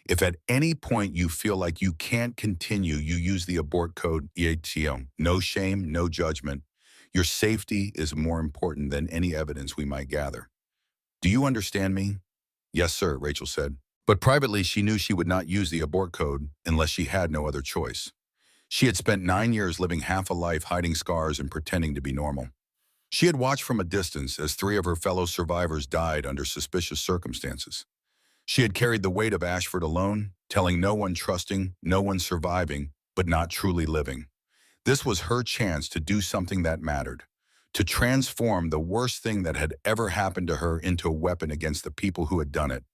If at any point you feel like you can't continue, you use the abort code EATO. No shame, no judgment. Your safety is more important than any evidence we might gather. Do you understand me? Yes, sir, Rachel said. But privately, she knew she would not use the abort code unless she had no other choice. She had spent 9 years living half a life hiding scars and pretending to be normal. She had watched from a distance as 3 of her fellow survivors died under suspicious circumstances. She had carried the weight of Ashford alone, telling no one, trusting, no one, surviving, but not truly living. This was her chance to do something that mattered, to transform the worst thing that had ever happened to her into a weapon against the people who had done it,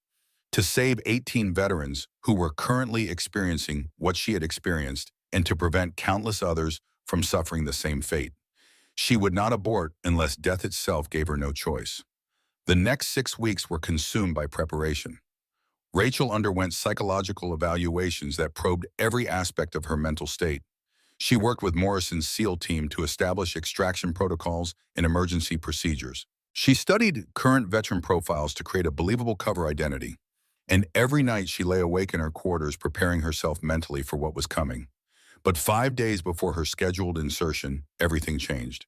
to save 18 veterans who were currently experiencing what she had experienced, and to prevent countless others from suffering the same fate. She would not abort unless death itself gave her no choice. The next 6 weeks were consumed by preparation. Rachel underwent psychological evaluations that probed every aspect of her mental state. She worked with Morrison's SEAL team to establish extraction protocols and emergency procedures. She studied current veteran profiles to create a believable cover identity. And every night she lay awake in her quarters preparing herself mentally for what was coming. But 5 days before her scheduled insertion, everything changed.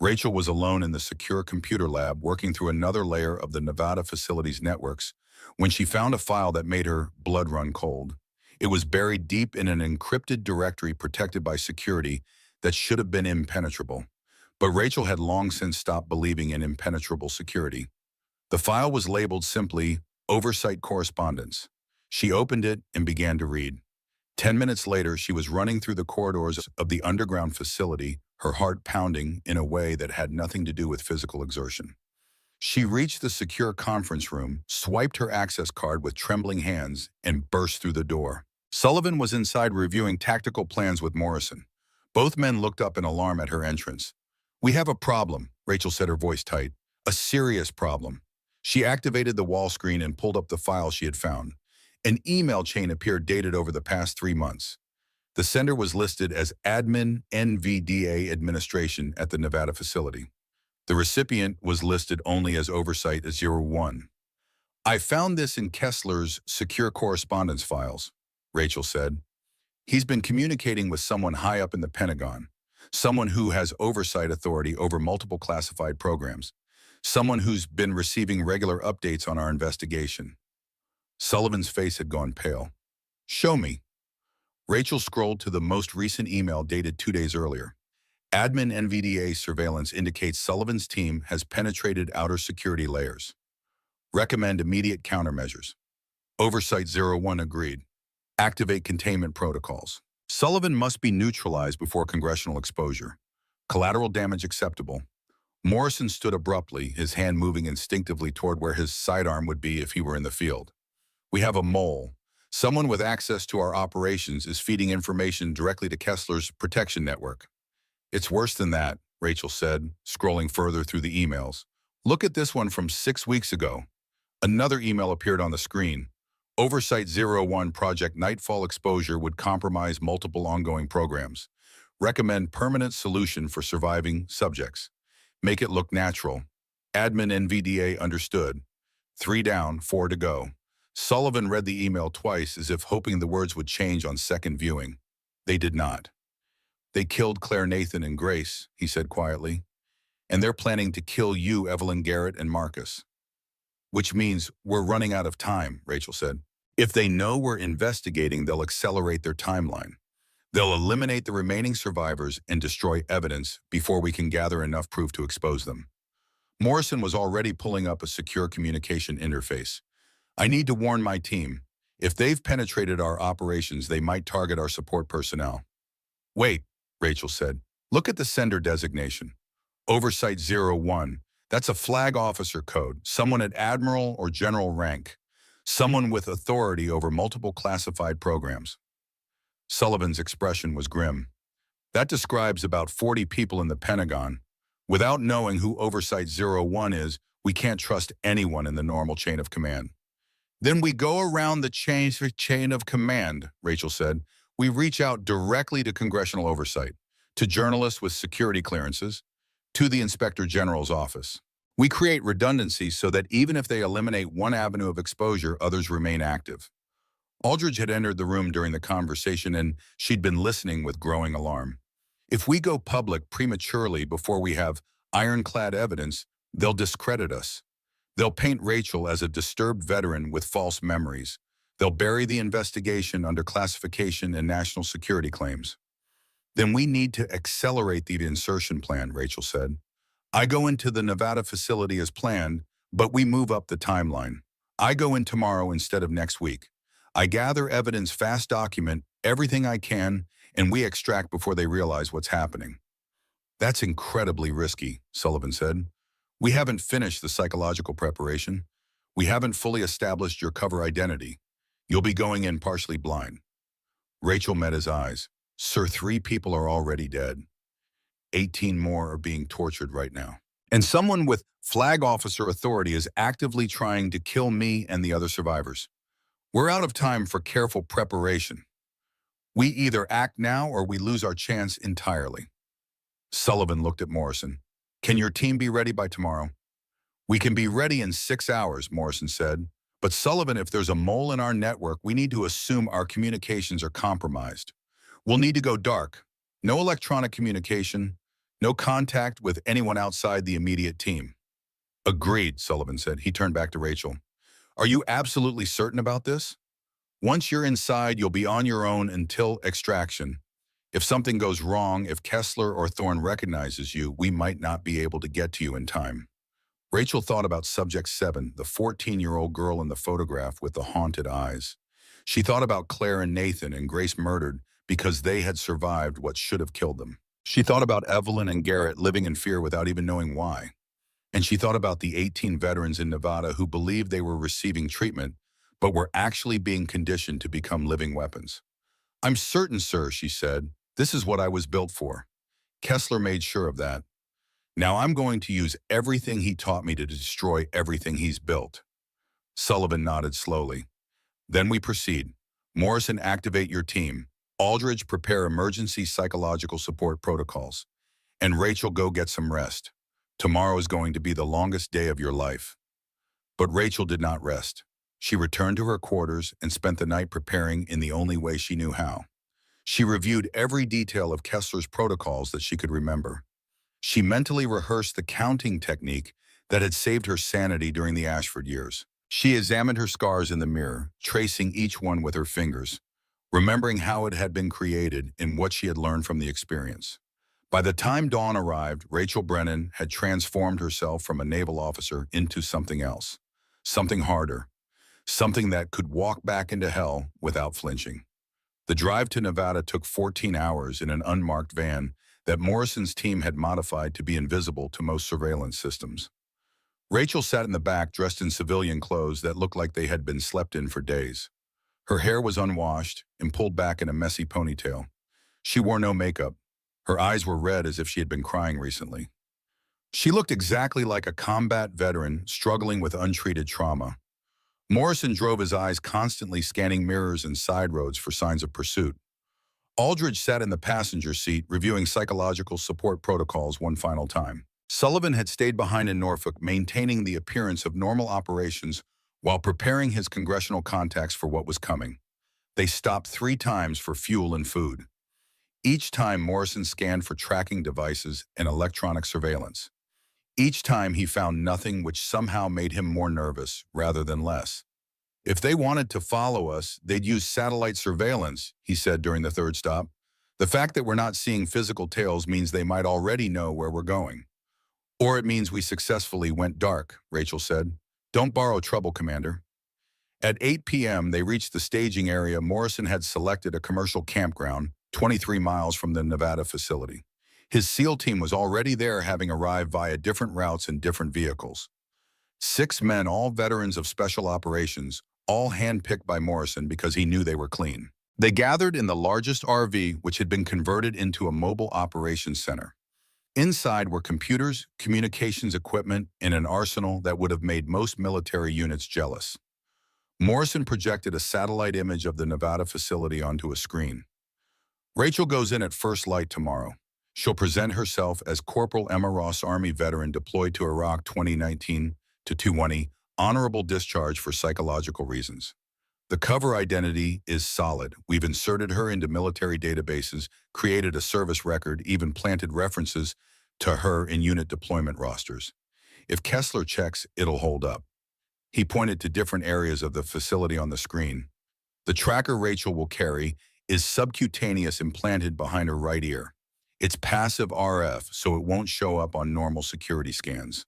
Rachel was alone in the secure computer lab working through another layer of the Nevada facility's networks when she found a file that made her blood run cold. It was buried deep in an encrypted directory protected by security that should have been impenetrable. But Rachel had long since stopped believing in impenetrable security. The file was labeled simply Oversight Correspondence. She opened it and began to read. 10 minutes later, she was running through the corridors of the underground facility, her heart pounding in a way that had nothing to do with physical exertion. She reached the secure conference room, swiped her access card with trembling hands, and burst through the door. Sullivan was inside reviewing tactical plans with Morrison. Both men looked up in alarm at her entrance. "We have a problem," Rachel said, her voice tight. "A serious problem." She activated the wall screen and pulled up the file she had found. An email chain appeared dated over the past 3 months. The sender was listed as Admin NVDA Administration at the Nevada facility. The recipient was listed only as Oversight 01. "I found this in Kessler's secure correspondence files," Rachel said. "He's been communicating with someone high up in the Pentagon, someone who has oversight authority over multiple classified programs, someone who's been receiving regular updates on our investigation." Sullivan's face had gone pale. "Show me." Rachel scrolled to the most recent email dated 2 days earlier. Admin NVDA surveillance indicates Sullivan's team has penetrated outer security layers. Recommend immediate countermeasures. Oversight 01 agreed. Activate containment protocols. Sullivan must be neutralized before congressional exposure. Collateral damage acceptable. Morrison stood abruptly, his hand moving instinctively toward where his sidearm would be if he were in the field. "We have a mole. Someone with access to our operations is feeding information directly to Kessler's protection network." "It's worse than that," Rachel said, scrolling further through the emails. "Look at this one from 6 weeks ago." Another email appeared on the screen. Oversight 01 Project Nightfall exposure would compromise multiple ongoing programs. Recommend permanent solution for surviving subjects. Make it look natural. Admin NVDA understood. 3 down, 4 to go. Sullivan read the email twice as if hoping the words would change on second viewing. They did not. "They killed Claire, Nathan, and Grace," he said quietly. "And they're planning to kill you, Evelyn, Garrett, and Marcus." "Which means we're running out of time," Rachel said. "If they know we're investigating, they'll accelerate their timeline. They'll eliminate the remaining survivors and destroy evidence before we can gather enough proof to expose them." Morrison was already pulling up a secure communication interface. "I need to warn my team. If they've penetrated our operations, they might target our support personnel." "Wait," Rachel said. "Look at the sender designation. Oversight 01. That's a flag officer code, someone at Admiral or General rank, someone with authority over multiple classified programs." Sullivan's expression was grim. "That describes about 40 people in the Pentagon. Without knowing who Oversight 01 is, we can't trust anyone in the normal chain of command." "Then we go around the chain of command," Rachel said. "We reach out directly to congressional oversight, to journalists with security clearances, to the Inspector General's office. We create redundancy so that even if they eliminate one avenue of exposure, others remain active." Aldridge had entered the room during the conversation, and she'd been listening with growing alarm. "If we go public prematurely before we have ironclad evidence, they'll discredit us. They'll paint Rachel as a disturbed veteran with false memories. They'll bury the investigation under classification and national security claims." Then we need to accelerate the insertion plan, Rachel said. I go into the Nevada facility as planned, but we move up the timeline. I go in tomorrow instead of next week. I gather evidence, fast document everything I can, and we extract before they realize what's happening. That's incredibly risky, Sullivan said. We haven't finished the psychological preparation. We haven't fully established your cover identity. You'll be going in partially blind. Rachel met his eyes. Sir, 3 people are already dead. 18 more are being tortured right now. And someone with flag officer authority is actively trying to kill me and the other survivors. We're out of time for careful preparation. We either act now or we lose our chance entirely. Sullivan looked at Morrison. Can your team be ready by tomorrow? We can be ready in 6 hours, Morrison said. But Sullivan, if there's a mole in our network, we need to assume our communications are compromised. We'll need to go dark. No electronic communication, no contact with anyone outside the immediate team. Agreed, Sullivan said. He turned back to Rachel. Are you absolutely certain about this? Once you're inside, you'll be on your own until extraction. If something goes wrong, if Kessler or Thorne recognizes you, we might not be able to get to you in time. Rachel thought about Subject 7, the 14-year-old girl in the photograph with the haunted eyes. She thought about Claire and Nathan and Grace murdered because they had survived what should have killed them. She thought about Evelyn and Garrett living in fear without even knowing why. And she thought about the 18 veterans in Nevada who believed they were receiving treatment, but were actually being conditioned to become living weapons. I'm certain, sir, she said, this is what I was built for. Kessler made sure of that. Now I'm going to use everything he taught me to destroy everything he's built. Sullivan nodded slowly. Then we proceed. Morrison, activate your team. Aldridge, prepare emergency psychological support protocols. And Rachel, go get some rest. Tomorrow is going to be the longest day of your life. But Rachel did not rest. She returned to her quarters and spent the night preparing in the only way she knew how. She reviewed every detail of Kessler's protocols that she could remember. She mentally rehearsed the counting technique that had saved her sanity during the Ashford years. She examined her scars in the mirror, tracing each one with her fingers, remembering how it had been created and what she had learned from the experience. By the time dawn arrived, Rachel Brennan had transformed herself from a naval officer into something else, something harder, something that could walk back into hell without flinching. The drive to Nevada took 14 hours in an unmarked van that Morrison's team had modified to be invisible to most surveillance systems. Rachel sat in the back dressed in civilian clothes that looked like they had been slept in for days. Her hair was unwashed and pulled back in a messy ponytail. She wore no makeup. Her eyes were red as if she had been crying recently. She looked exactly like a combat veteran struggling with untreated trauma. Morrison drove his eyes constantly scanning mirrors and side roads for signs of pursuit. Aldridge sat in the passenger seat reviewing psychological support protocols one final time. Sullivan had stayed behind in Norfolk, maintaining the appearance of normal operations while preparing his congressional contacts for what was coming. They stopped 3 times for fuel and food. Each time Morrison scanned for tracking devices and electronic surveillance. Each time he found nothing, which somehow made him more nervous rather than less. If they wanted to follow us, they'd use satellite surveillance, he said during the 3rd stop. The fact that we're not seeing physical tails means they might already know where we're going. Or it means we successfully went dark, Rachel said. Don't borrow trouble, Commander. At 8 p.m., they reached the staging area. Morrison had selected a commercial campground 23 miles from the Nevada facility. His SEAL team was already there, having arrived via different routes and different vehicles. 6 men, all veterans of special operations, all handpicked by Morrison because he knew they were clean. They gathered in the largest RV, which had been converted into a mobile operations center. Inside were computers, communications equipment, and an arsenal that would have made most military units jealous. Morrison projected a satellite image of the Nevada facility onto a screen. Rachel goes in at first light tomorrow. She'll present herself as Corporal Emma Ross, Army veteran deployed to Iraq 2019 to 2020, honorable discharge for psychological reasons. The cover identity is solid. We've inserted her into military databases, created a service record, even planted references to her in unit deployment rosters. If Kessler checks, it'll hold up. He pointed to different areas of the facility on the screen. The tracker Rachel will carry is subcutaneous implanted behind her right ear. It's passive RF, so it won't show up on normal security scans.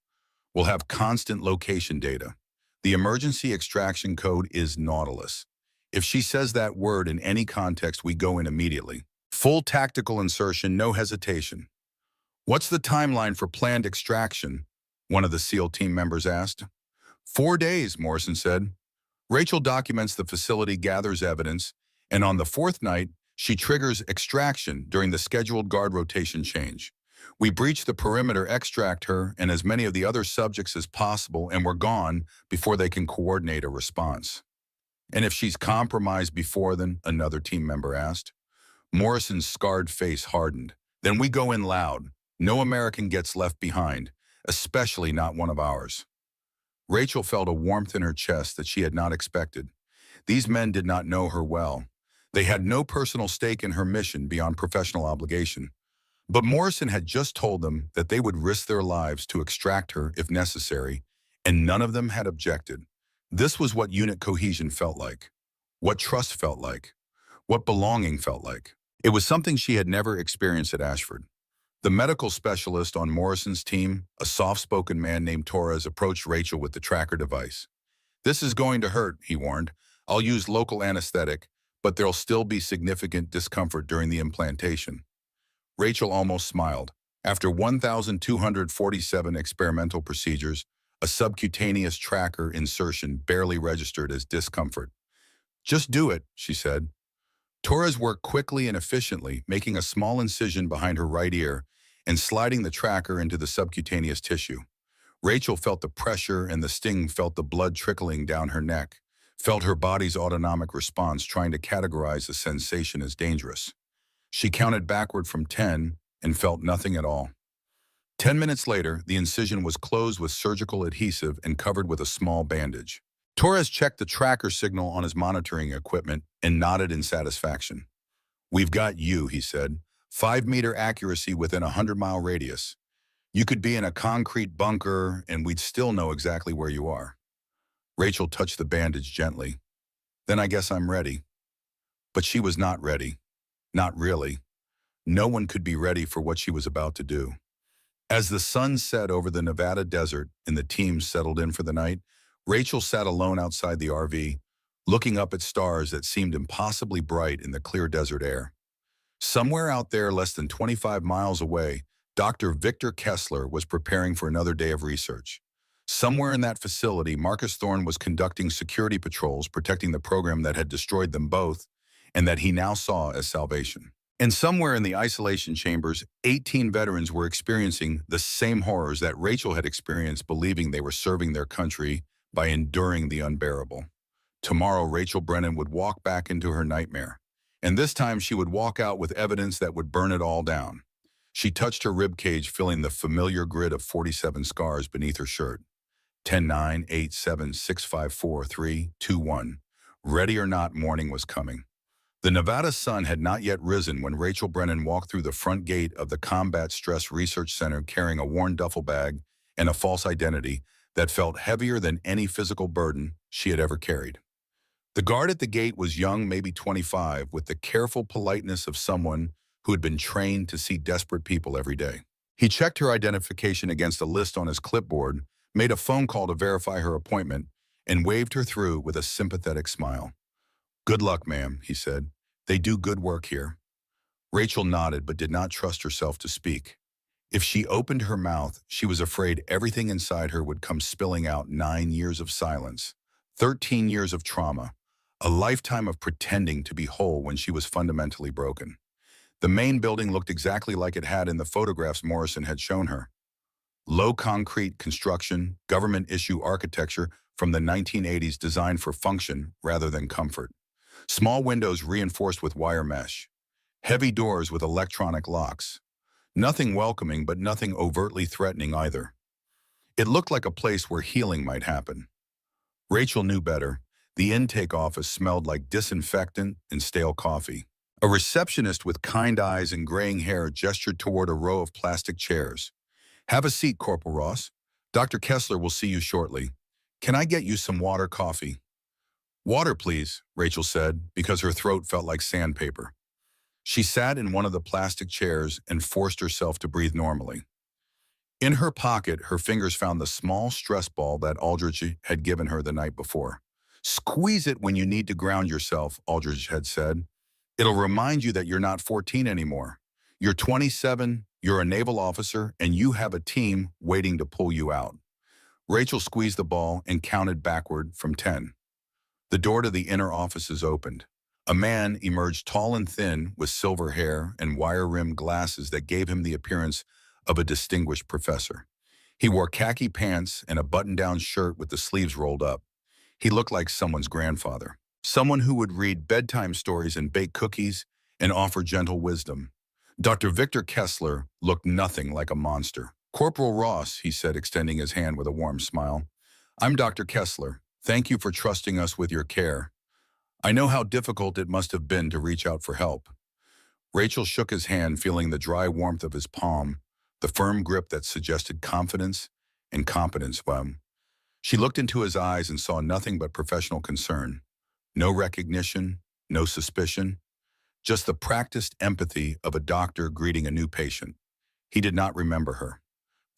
We'll have constant location data. The emergency extraction code is Nautilus. If she says that word in any context, we go in immediately. Full tactical insertion, no hesitation. What's the timeline for planned extraction? One of the SEAL team members asked. 4 days, Morrison said. Rachel documents the facility, gathers evidence, and on the fourth night, she triggers extraction during the scheduled guard rotation change. We breach the perimeter, extract her and as many of the other subjects as possible, and we're gone before they can coordinate a response. And if she's compromised before then, another team member asked. Morrison's scarred face hardened. Then we go in loud. No American gets left behind, especially not one of ours. Rachel felt a warmth in her chest that she had not expected. These men did not know her well. They had no personal stake in her mission beyond professional obligation. But Morrison had just told them that they would risk their lives to extract her if necessary, and none of them had objected. This was what unit cohesion felt like, what trust felt like, what belonging felt like. It was something she had never experienced at Ashford. The medical specialist on Morrison's team, a soft-spoken man named Torres, approached Rachel with the tracker device. "This is going to hurt," he warned. "I'll use local anesthetic, but there'll still be significant discomfort during the implantation." Rachel almost smiled. After 1,247 experimental procedures, a subcutaneous tracker insertion barely registered as discomfort. "Just do it," she said. Torres worked quickly and efficiently, making a small incision behind her right ear and sliding the tracker into the subcutaneous tissue. Rachel felt the pressure and the sting, felt the blood trickling down her neck, felt her body's autonomic response trying to categorize the sensation as dangerous. She counted backward from 10 and felt nothing at all. 10 minutes later, the incision was closed with surgical adhesive and covered with a small bandage. Torres checked the tracker signal on his monitoring equipment and nodded in satisfaction. "We've got you," he said. 5-meter accuracy within a 100-mile radius. You could be in a concrete bunker and we'd still know exactly where you are. Rachel touched the bandage gently. "Then I guess I'm ready." But she was not ready. Not really. No one could be ready for what she was about to do. As the sun set over the Nevada desert and the team settled in for the night, Rachel sat alone outside the RV, looking up at stars that seemed impossibly bright in the clear desert air. Somewhere out there, less than 25 miles away, Dr. Victor Kessler was preparing for another day of research. Somewhere in that facility, Marcus Thorne was conducting security patrols, protecting the program that had destroyed them both and that he now saw as salvation. And somewhere in the isolation chambers, 18 veterans were experiencing the same horrors that Rachel had experienced, believing they were serving their country by enduring the unbearable. Tomorrow, Rachel Brennan would walk back into her nightmare. And this time she would walk out with evidence that would burn it all down. She touched her rib cage, feeling the familiar grid of 47 scars beneath her shirt. 10, 9, 8, 7, 6, 5, 4, 3, 2, 1. Ready or not, morning was coming. The Nevada sun had not yet risen when Rachel Brennan walked through the front gate of the Combat Stress Research Center carrying a worn duffel bag and a false identity that felt heavier than any physical burden she had ever carried. The guard at the gate was young, maybe 25, with the careful politeness of someone who had been trained to see desperate people every day. He checked her identification against a list on his clipboard, made a phone call to verify her appointment, and waved her through with a sympathetic smile. "Good luck, ma'am," he said. "They do good work here." Rachel nodded but did not trust herself to speak. If she opened her mouth, she was afraid everything inside her would come spilling out. 9 years of silence, 13 years of trauma, a lifetime of pretending to be whole when she was fundamentally broken. The main building looked exactly like it had in the photographs Morrison had shown her. Low concrete construction, government-issue architecture from the 1980s designed for function rather than comfort. Small windows reinforced with wire mesh. Heavy doors with electronic locks. Nothing welcoming, but nothing overtly threatening either. It looked like a place where healing might happen. Rachel knew better. The intake office smelled like disinfectant and stale coffee. A receptionist with kind eyes and graying hair gestured toward a row of plastic chairs. "Have a seat, Corporal Ross. Dr. Kessler will see you shortly. Can I get you some water, coffee?" Water, please, Rachel said, because her throat felt like sandpaper. She sat in one of the plastic chairs and forced herself to breathe normally. In her pocket, her fingers found the small stress ball that Aldrich had given her the night before. Squeeze it when you need to ground yourself, Aldrich had said. It'll remind you that you're not 14 anymore. You're 27, you're a naval officer, and you have a team waiting to pull you out. Rachel squeezed the ball and counted backward from 10. The door to the inner offices opened. A man emerged tall and thin with silver hair and wire-rimmed glasses that gave him the appearance of a distinguished professor. He wore khaki pants and a button-down shirt with the sleeves rolled up. He looked like someone's grandfather, someone who would read bedtime stories and bake cookies and offer gentle wisdom. Dr. Victor Kessler looked nothing like a monster. Corporal Ross, he said, extending his hand with a warm smile. I'm Dr. Kessler. Thank you for trusting us with your care. I know how difficult it must have been to reach out for help. Rachel shook his hand, feeling the dry warmth of his palm, the firm grip that suggested confidence and competence. She looked into his eyes and saw nothing but professional concern. No recognition, no suspicion, just the practiced empathy of a doctor greeting a new patient. He did not remember her.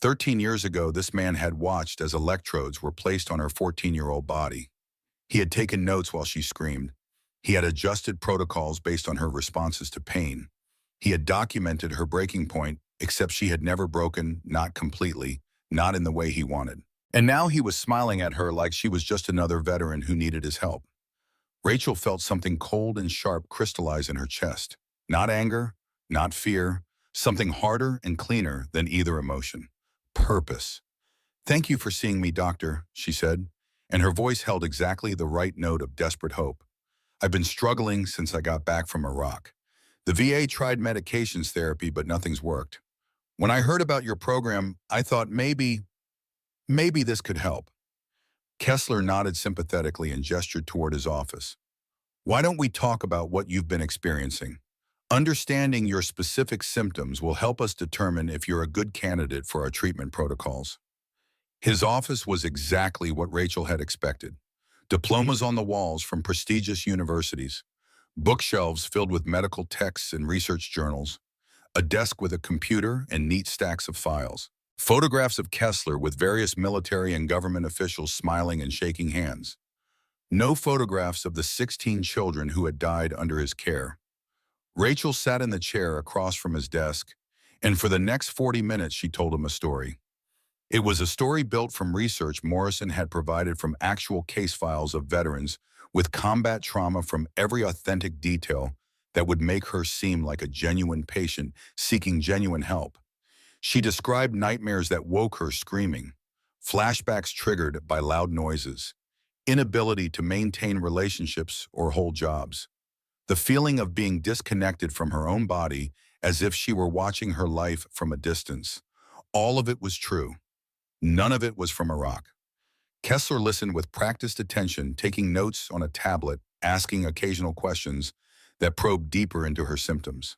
13 years ago, this man had watched as electrodes were placed on her 14-year-old body. He had taken notes while she screamed. He had adjusted protocols based on her responses to pain. He had documented her breaking point, except she had never broken, not completely, not in the way he wanted. And now he was smiling at her like she was just another veteran who needed his help. Rachel felt something cold and sharp crystallize in her chest. Not anger, not fear, something harder and cleaner than either emotion. Purpose. Thank you for seeing me, doctor, she said, and her voice held exactly the right note of desperate hope. I've been struggling since I got back from Iraq. The VA tried medications therapy, but nothing's worked. When I heard about your program, I thought maybe this could help. Kessler nodded sympathetically and gestured toward his office. Why don't we talk about what you've been experiencing? Understanding your specific symptoms will help us determine if you're a good candidate for our treatment protocols. His office was exactly what Rachel had expected. Diplomas on the walls from prestigious universities, bookshelves filled with medical texts and research journals, a desk with a computer and neat stacks of files, photographs of Kessler with various military and government officials smiling and shaking hands. No photographs of the 16 children who had died under his care. Rachel sat in the chair across from his desk, and for the next 40 minutes she told him a story. It was a story built from research Morrison had provided from actual case files of veterans with combat trauma from every authentic detail that would make her seem like a genuine patient seeking genuine help. She described nightmares that woke her screaming, flashbacks triggered by loud noises, inability to maintain relationships or hold jobs, the feeling of being disconnected from her own body as if she were watching her life from a distance. All of it was true. None of it was from Iraq. Kessler listened with practiced attention, taking notes on a tablet, asking occasional questions that probed deeper into her symptoms.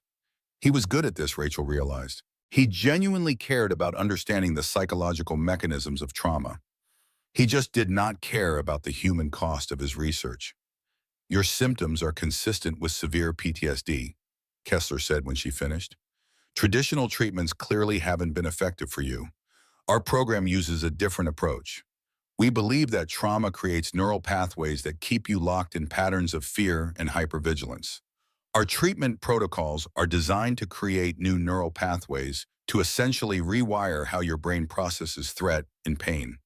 He was good at this, Rachel realized. He genuinely cared about understanding the psychological mechanisms of trauma. He just did not care about the human cost of his research. Your symptoms are consistent with severe PTSD, Kessler said when she finished. Traditional treatments clearly haven't been effective for you. Our program uses a different approach. We believe that trauma creates neural pathways that keep you locked in patterns of fear and hypervigilance. Our treatment protocols are designed to create new neural pathways to essentially rewire how your brain processes threat and pain.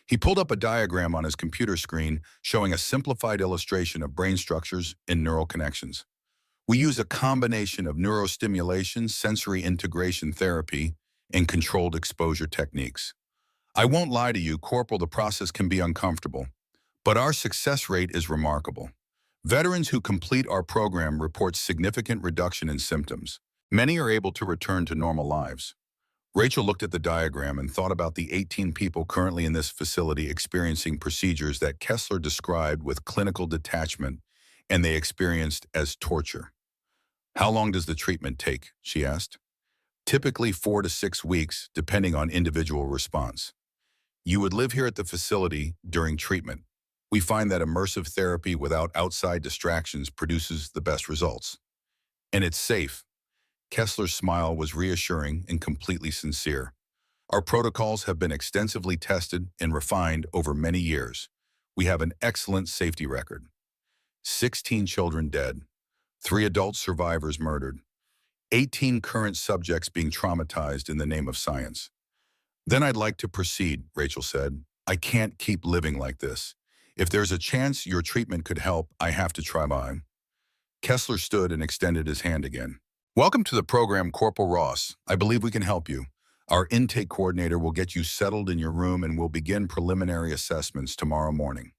He pulled up a diagram on his computer screen showing a simplified illustration of brain structures and neural connections. We use a combination of neurostimulation, sensory integration therapy, and controlled exposure techniques. I won't lie to you, Corporal, the process can be uncomfortable, but our success rate is remarkable. Veterans who complete our program report significant reduction in symptoms. Many are able to return to normal lives. Rachel looked at the diagram and thought about the 18 people currently in this facility experiencing procedures that Kessler described with clinical detachment and they experienced as torture. How long does the treatment take? She asked. Typically 4 to 6 weeks, depending on individual response. You would live here at the facility during treatment. We find that immersive therapy without outside distractions produces the best results. And it's safe. Kessler's smile was reassuring and completely sincere. Our protocols have been extensively tested and refined over many years. We have an excellent safety record. 16 children dead, 3 adult survivors murdered, 18 current subjects being traumatized in the name of science. Then I'd like to proceed, Rachel said. I can't keep living like this. If there's a chance your treatment could help, I have to try mine. Kessler stood and extended his hand again. Welcome to the program, Corporal Ross. I believe we can help you. Our intake coordinator will get you settled in your room and will begin preliminary assessments tomorrow morning.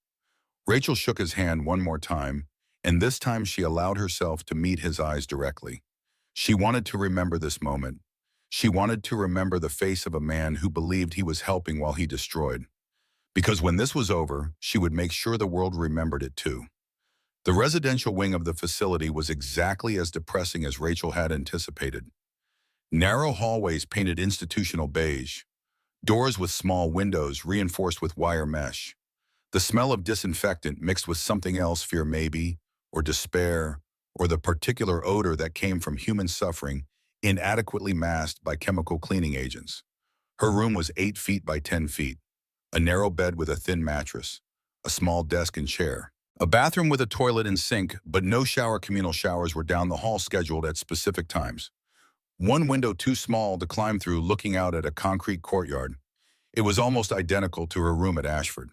Rachel shook his hand one more time, and this time she allowed herself to meet his eyes directly. She wanted to remember this moment. She wanted to remember the face of a man who believed he was helping while he destroyed. Because when this was over, she would make sure the world remembered it too. The residential wing of the facility was exactly as depressing as Rachel had anticipated. Narrow hallways painted institutional beige, doors with small windows reinforced with wire mesh. The smell of disinfectant mixed with something else, fear maybe, or despair, or the particular odor that came from human suffering, inadequately masked by chemical cleaning agents. Her room was 8 feet by 10 feet, a narrow bed with a thin mattress, a small desk and chair, a bathroom with a toilet and sink, but no communal showers were down the hall scheduled at specific times. One window too small to climb through looking out at a concrete courtyard. It was almost identical to her room at Ashford.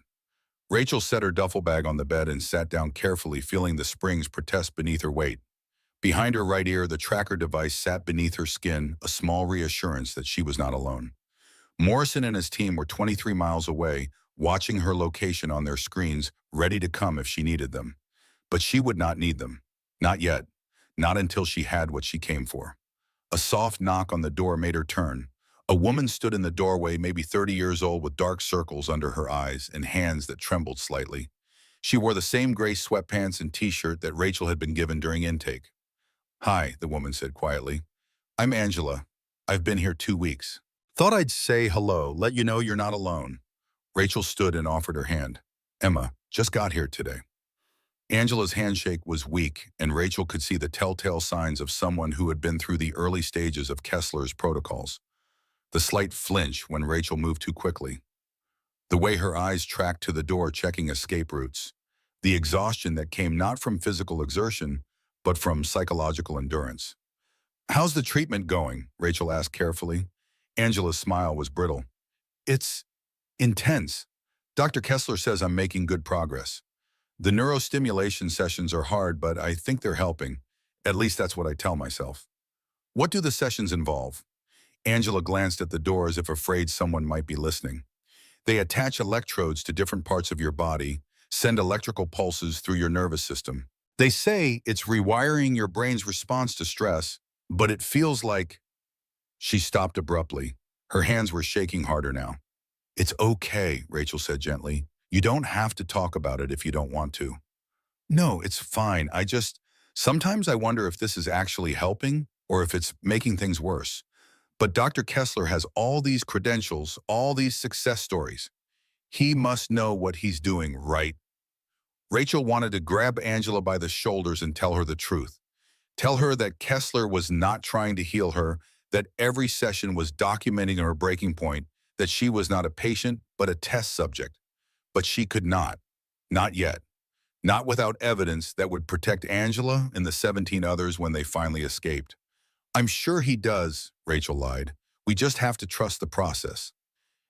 Rachel set her duffel bag on the bed and sat down carefully, feeling the springs protest beneath her weight. Behind her right ear, the tracker device sat beneath her skin, a small reassurance that she was not alone. Morrison and his team were 23 miles away, watching her location on their screens, ready to come if she needed them. But she would not need them. Not yet. Not until she had what she came for. A soft knock on the door made her turn. A woman stood in the doorway, maybe 30 years old, with dark circles under her eyes and hands that trembled slightly. She wore the same gray sweatpants and t-shirt that Rachel had been given during intake. "Hi," the woman said quietly. "I'm Angela. I've been here 2 weeks. Thought I'd say hello, let you know you're not alone." Rachel stood and offered her hand. "Emma, just got here today." Angela's handshake was weak, and Rachel could see the telltale signs of someone who had been through the early stages of Kessler's protocols. The slight flinch when Rachel moved too quickly. The way her eyes tracked to the door, checking escape routes. The exhaustion that came not from physical exertion, but from psychological endurance. "How's the treatment going?" Rachel asked carefully. Angela's smile was brittle. "It's intense. Dr. Kessler says I'm making good progress. The neurostimulation sessions are hard, but I think they're helping. At least that's what I tell myself." "What do the sessions involve?" Angela glanced at the door as if afraid someone might be listening. "They attach electrodes to different parts of your body, send electrical pulses through your nervous system. They say it's rewiring your brain's response to stress, but it feels like—" She stopped abruptly. Her hands were shaking harder now. "It's okay," Rachel said gently. "You don't have to talk about it if you don't want to." "No, it's fine. Sometimes I wonder if this is actually helping or if it's making things worse. But Dr. Kessler has all these credentials, all these success stories. He must know what he's doing, right?" Rachel wanted to grab Angela by the shoulders and tell her the truth. Tell her that Kessler was not trying to heal her, that every session was documenting her breaking point, that she was not a patient, but a test subject. But she could not. Not yet. Not without evidence that would protect Angela and the 17 others when they finally escaped. "I'm sure he does," Rachel lied. "We just have to trust the process."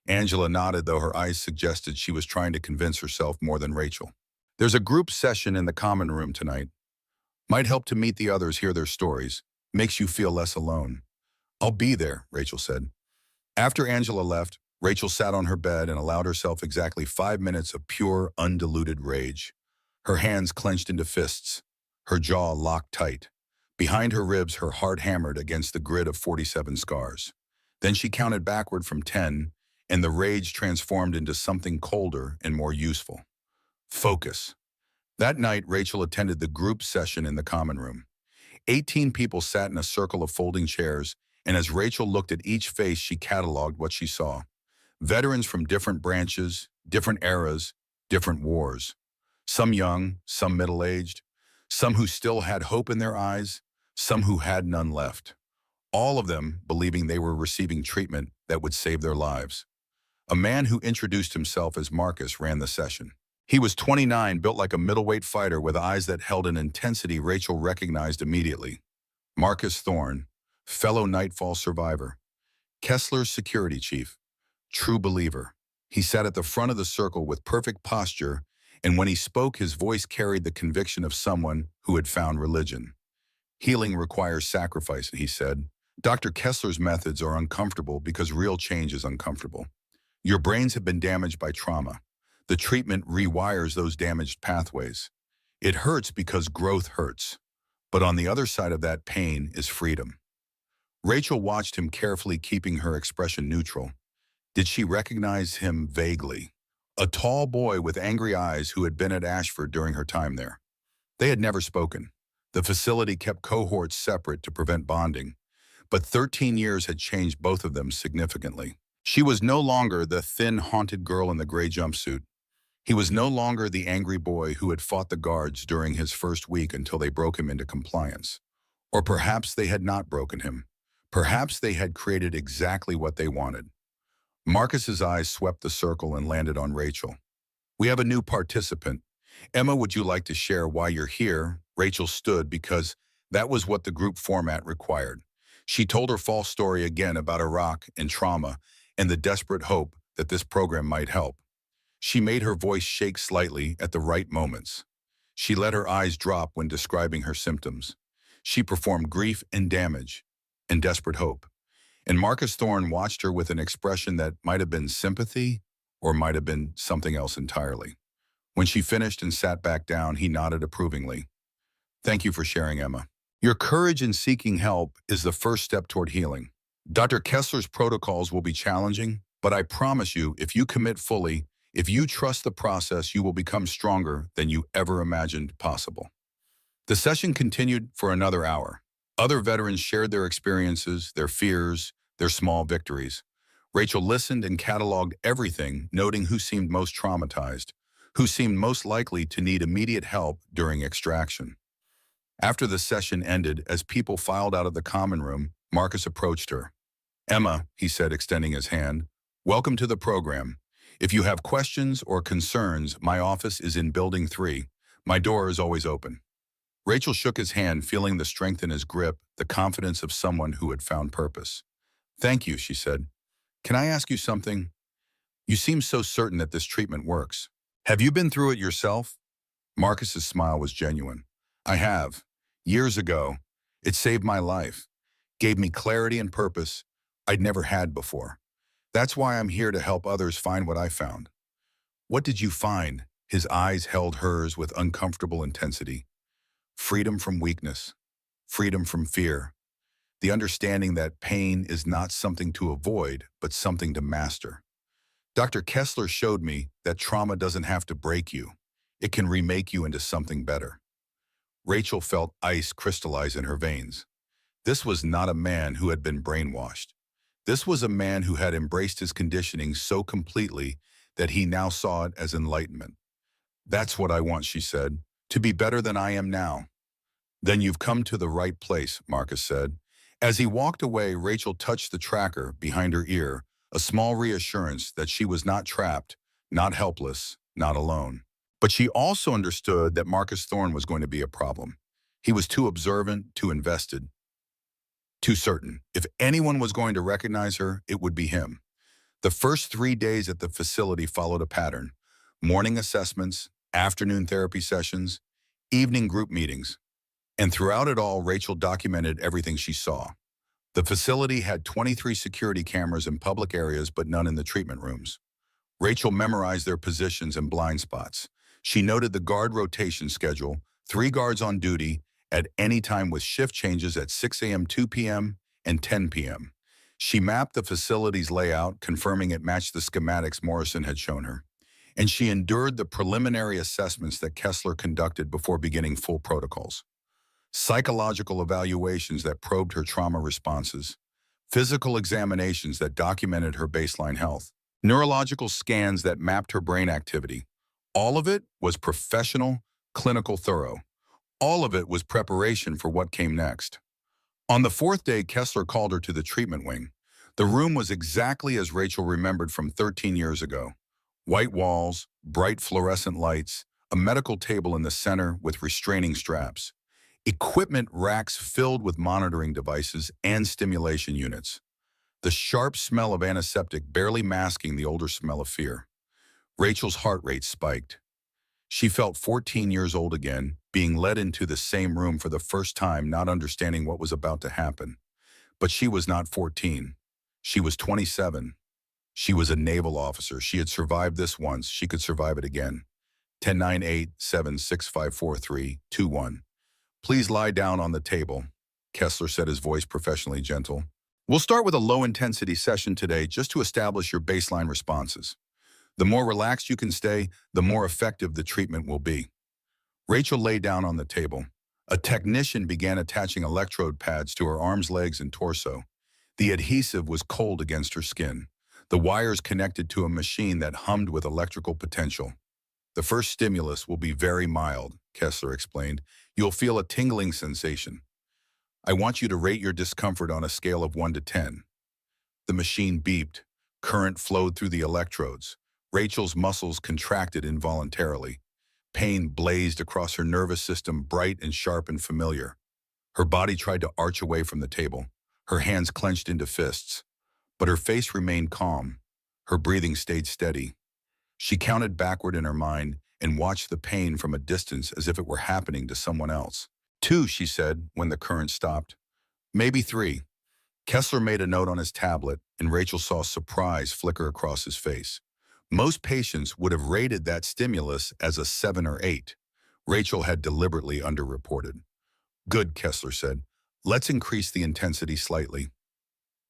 Angela nodded, though her eyes suggested she was trying to convince herself more than Rachel. "There's a group session in the common room tonight. Might help to meet the others, hear their stories. Makes you feel less alone." "I'll be there," Rachel said. After Angela left, Rachel sat on her bed and allowed herself exactly 5 minutes of pure, undiluted rage. Her hands clenched into fists, her jaw locked tight. Behind her ribs, her heart hammered against the grid of 47 scars. Then she counted backward from 10, and the rage transformed into something colder and more useful. Focus. That night, Rachel attended the group session in the common room. 18 people sat in a circle of folding chairs, and as Rachel looked at each face, she cataloged what she saw. Veterans from different branches, different eras, different wars. Some young, some middle-aged, some who still had hope in their eyes, some who had none left. All of them believing they were receiving treatment that would save their lives. A man who introduced himself as Marcus ran the session. He was 29, built like a middleweight fighter with eyes that held an intensity Rachel recognized immediately. Marcus Thorne, fellow Nightfall survivor. Kessler's security chief. True believer. He sat at the front of the circle with perfect posture, and when he spoke, his voice carried the conviction of someone who had found religion. Healing requires sacrifice, he said. Dr. Kessler's methods are uncomfortable because real change is uncomfortable. Your brains have been damaged by trauma. The treatment rewires those damaged pathways. It hurts because growth hurts. But on the other side of that pain is freedom. Rachel watched him carefully, keeping her expression neutral. Did she recognize him vaguely? A tall boy with angry eyes who had been at Ashford during her time there. They had never spoken. The facility kept cohorts separate to prevent bonding, but 13 years had changed both of them significantly. She was no longer the thin, haunted girl in the gray jumpsuit. He was no longer the angry boy who had fought the guards during his first week until they broke him into compliance. Or perhaps they had not broken him. Perhaps they had created exactly what they wanted. Marcus's eyes swept the circle and landed on Rachel. We have a new participant. Emma, would you like to share why you're here? Rachel stood because that was what the group format required. She told her false story again about Iraq and trauma and the desperate hope that this program might help. She made her voice shake slightly at the right moments. She let her eyes drop when describing her symptoms. She performed grief and damage and desperate hope. And Marcus Thorne watched her with an expression that might have been sympathy or might have been something else entirely. When she finished and sat back down, he nodded approvingly. Thank you for sharing, Emma. Your courage in seeking help is the first step toward healing. Dr. Kessler's protocols will be challenging, but I promise you, if you commit fully, if you trust the process, you will become stronger than you ever imagined possible. The session continued for another hour. Other veterans shared their experiences, their fears, their small victories. Rachel listened and cataloged everything, noting who seemed most traumatized, who seemed most likely to need immediate help during extraction. After the session ended, as people filed out of the common room, Marcus approached her. Emma, he said, extending his hand, welcome to the program. If you have questions or concerns, my office is in Building 3. My door is always open. Rachel shook his hand, feeling the strength in his grip, the confidence of someone who had found purpose. Thank you, she said. Can I ask you something? You seem so certain that this treatment works. Have you been through it yourself? Marcus's smile was genuine. I have. Years ago. It saved my life. Gave me clarity and purpose I'd never had before. That's why I'm here to help others find what I found. What did you find? His eyes held hers with uncomfortable intensity. Freedom from weakness. Freedom from fear. The understanding that pain is not something to avoid, but something to master. Dr. Kessler showed me that trauma doesn't have to break you. It can remake you into something better. Rachel felt ice crystallize in her veins. This was not a man who had been brainwashed. This was a man who had embraced his conditioning so completely that he now saw it as enlightenment. That's what I want, she said, to be better than I am now. Then you've come to the right place, Marcus said. As he walked away, Rachel touched the tracker behind her ear, a small reassurance that she was not trapped, not helpless, not alone. But she also understood that Marcus Thorne was going to be a problem. He was too observant, too invested, too certain. If anyone was going to recognize her, it would be him. The first 3 days at the facility followed a pattern. Morning assessments, afternoon therapy sessions, evening group meetings. And throughout it all, Rachel documented everything she saw. The facility had 23 security cameras in public areas, but none in the treatment rooms. Rachel memorized their positions and blind spots. She noted the guard rotation schedule, 3 guards on duty at any time with shift changes at 6 a.m., 2 p.m., and 10 p.m. She mapped the facility's layout, confirming it matched the schematics Morrison had shown her. And she endured the preliminary assessments that Kessler conducted before beginning full protocols. Psychological evaluations that probed her trauma responses, physical examinations that documented her baseline health, neurological scans that mapped her brain activity, All of it was professional, clinical thorough. All of it was preparation for what came next. On the fourth day, Kessler called her to the treatment wing. The room was exactly as Rachel remembered from 13 years ago. White walls, bright fluorescent lights, a medical table in the center with restraining straps. Equipment racks filled with monitoring devices and stimulation units. The sharp smell of antiseptic barely masking the older smell of fear. Rachel's heart rate spiked. She felt 14 years old again, being led into the same room for the first time, not understanding what was about to happen. But she was not 14. She was 27. She was a naval officer. She had survived this once. She could survive it again. 10-9-8-7-6-5-4-3-2-1. Please lie down on the table, Kessler said, his voice professionally gentle. We'll start with a low-intensity session today just to establish your baseline responses. The more relaxed you can stay, the more effective the treatment will be. Rachel lay down on the table. A technician began attaching electrode pads to her arms, legs, and torso. The adhesive was cold against her skin. The wires connected to a machine that hummed with electrical potential. The first stimulus will be very mild, Kessler explained. You'll feel a tingling sensation. I want you to rate your discomfort on a scale of 1 to 10. The machine beeped. Current flowed through the electrodes. Rachel's muscles contracted involuntarily. Pain blazed across her nervous system, bright and sharp and familiar. Her body tried to arch away from the table. Her hands clenched into fists. But her face remained calm. Her breathing stayed steady. She counted backward in her mind and watched the pain from a distance as if it were happening to someone else. 2, she said, when the current stopped. Maybe 3. Kessler made a note on his tablet, and Rachel saw surprise flicker across his face. Most patients would have rated that stimulus as a 7 or 8. Rachel had deliberately underreported. Good, Kessler said. Let's increase the intensity slightly.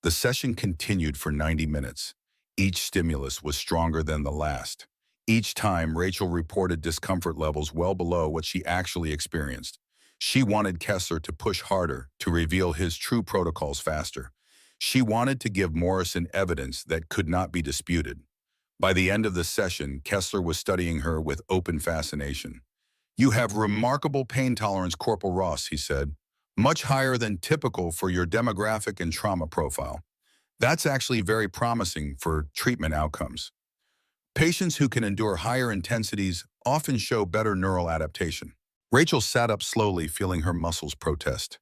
The session continued for 90 minutes. Each stimulus was stronger than the last. Each time, Rachel reported discomfort levels well below what she actually experienced. She wanted Kessler to push harder, to reveal his true protocols faster. She wanted to give Morrison evidence that could not be disputed. By the end of the session, Kessler was studying her with open fascination. You have remarkable pain tolerance, Corporal Ross, he said. Much higher than typical for your demographic and trauma profile. That's actually very promising for treatment outcomes. Patients who can endure higher intensities often show better neural adaptation. Rachel sat up slowly, feeling her muscles protest.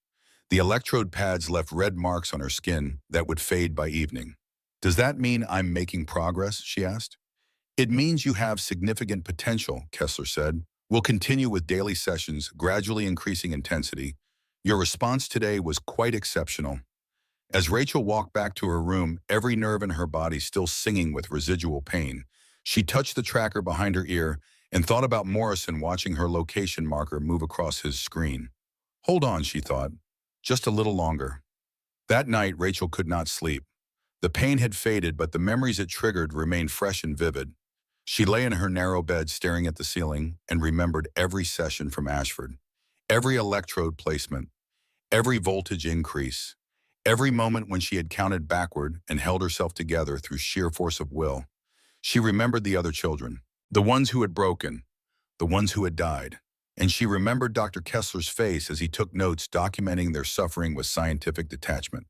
The electrode pads left red marks on her skin that would fade by evening. Does that mean I'm making progress? She asked. It means you have significant potential, Kessler said. We'll continue with daily sessions, gradually increasing intensity. Your response today was quite exceptional. As Rachel walked back to her room, every nerve in her body still singing with residual pain, she touched the tracker behind her ear and thought about Morrison watching her location marker move across his screen. Hold on, she thought. Just a little longer. That night, Rachel could not sleep. The pain had faded, but the memories it triggered remained fresh and vivid. She lay in her narrow bed staring at the ceiling and remembered every session from Ashford, every electrode placement, every voltage increase, every moment when she had counted backward and held herself together through sheer force of will. She remembered the other children, the ones who had broken, the ones who had died. And she remembered Dr. Kessler's face as he took notes documenting their suffering with scientific detachment.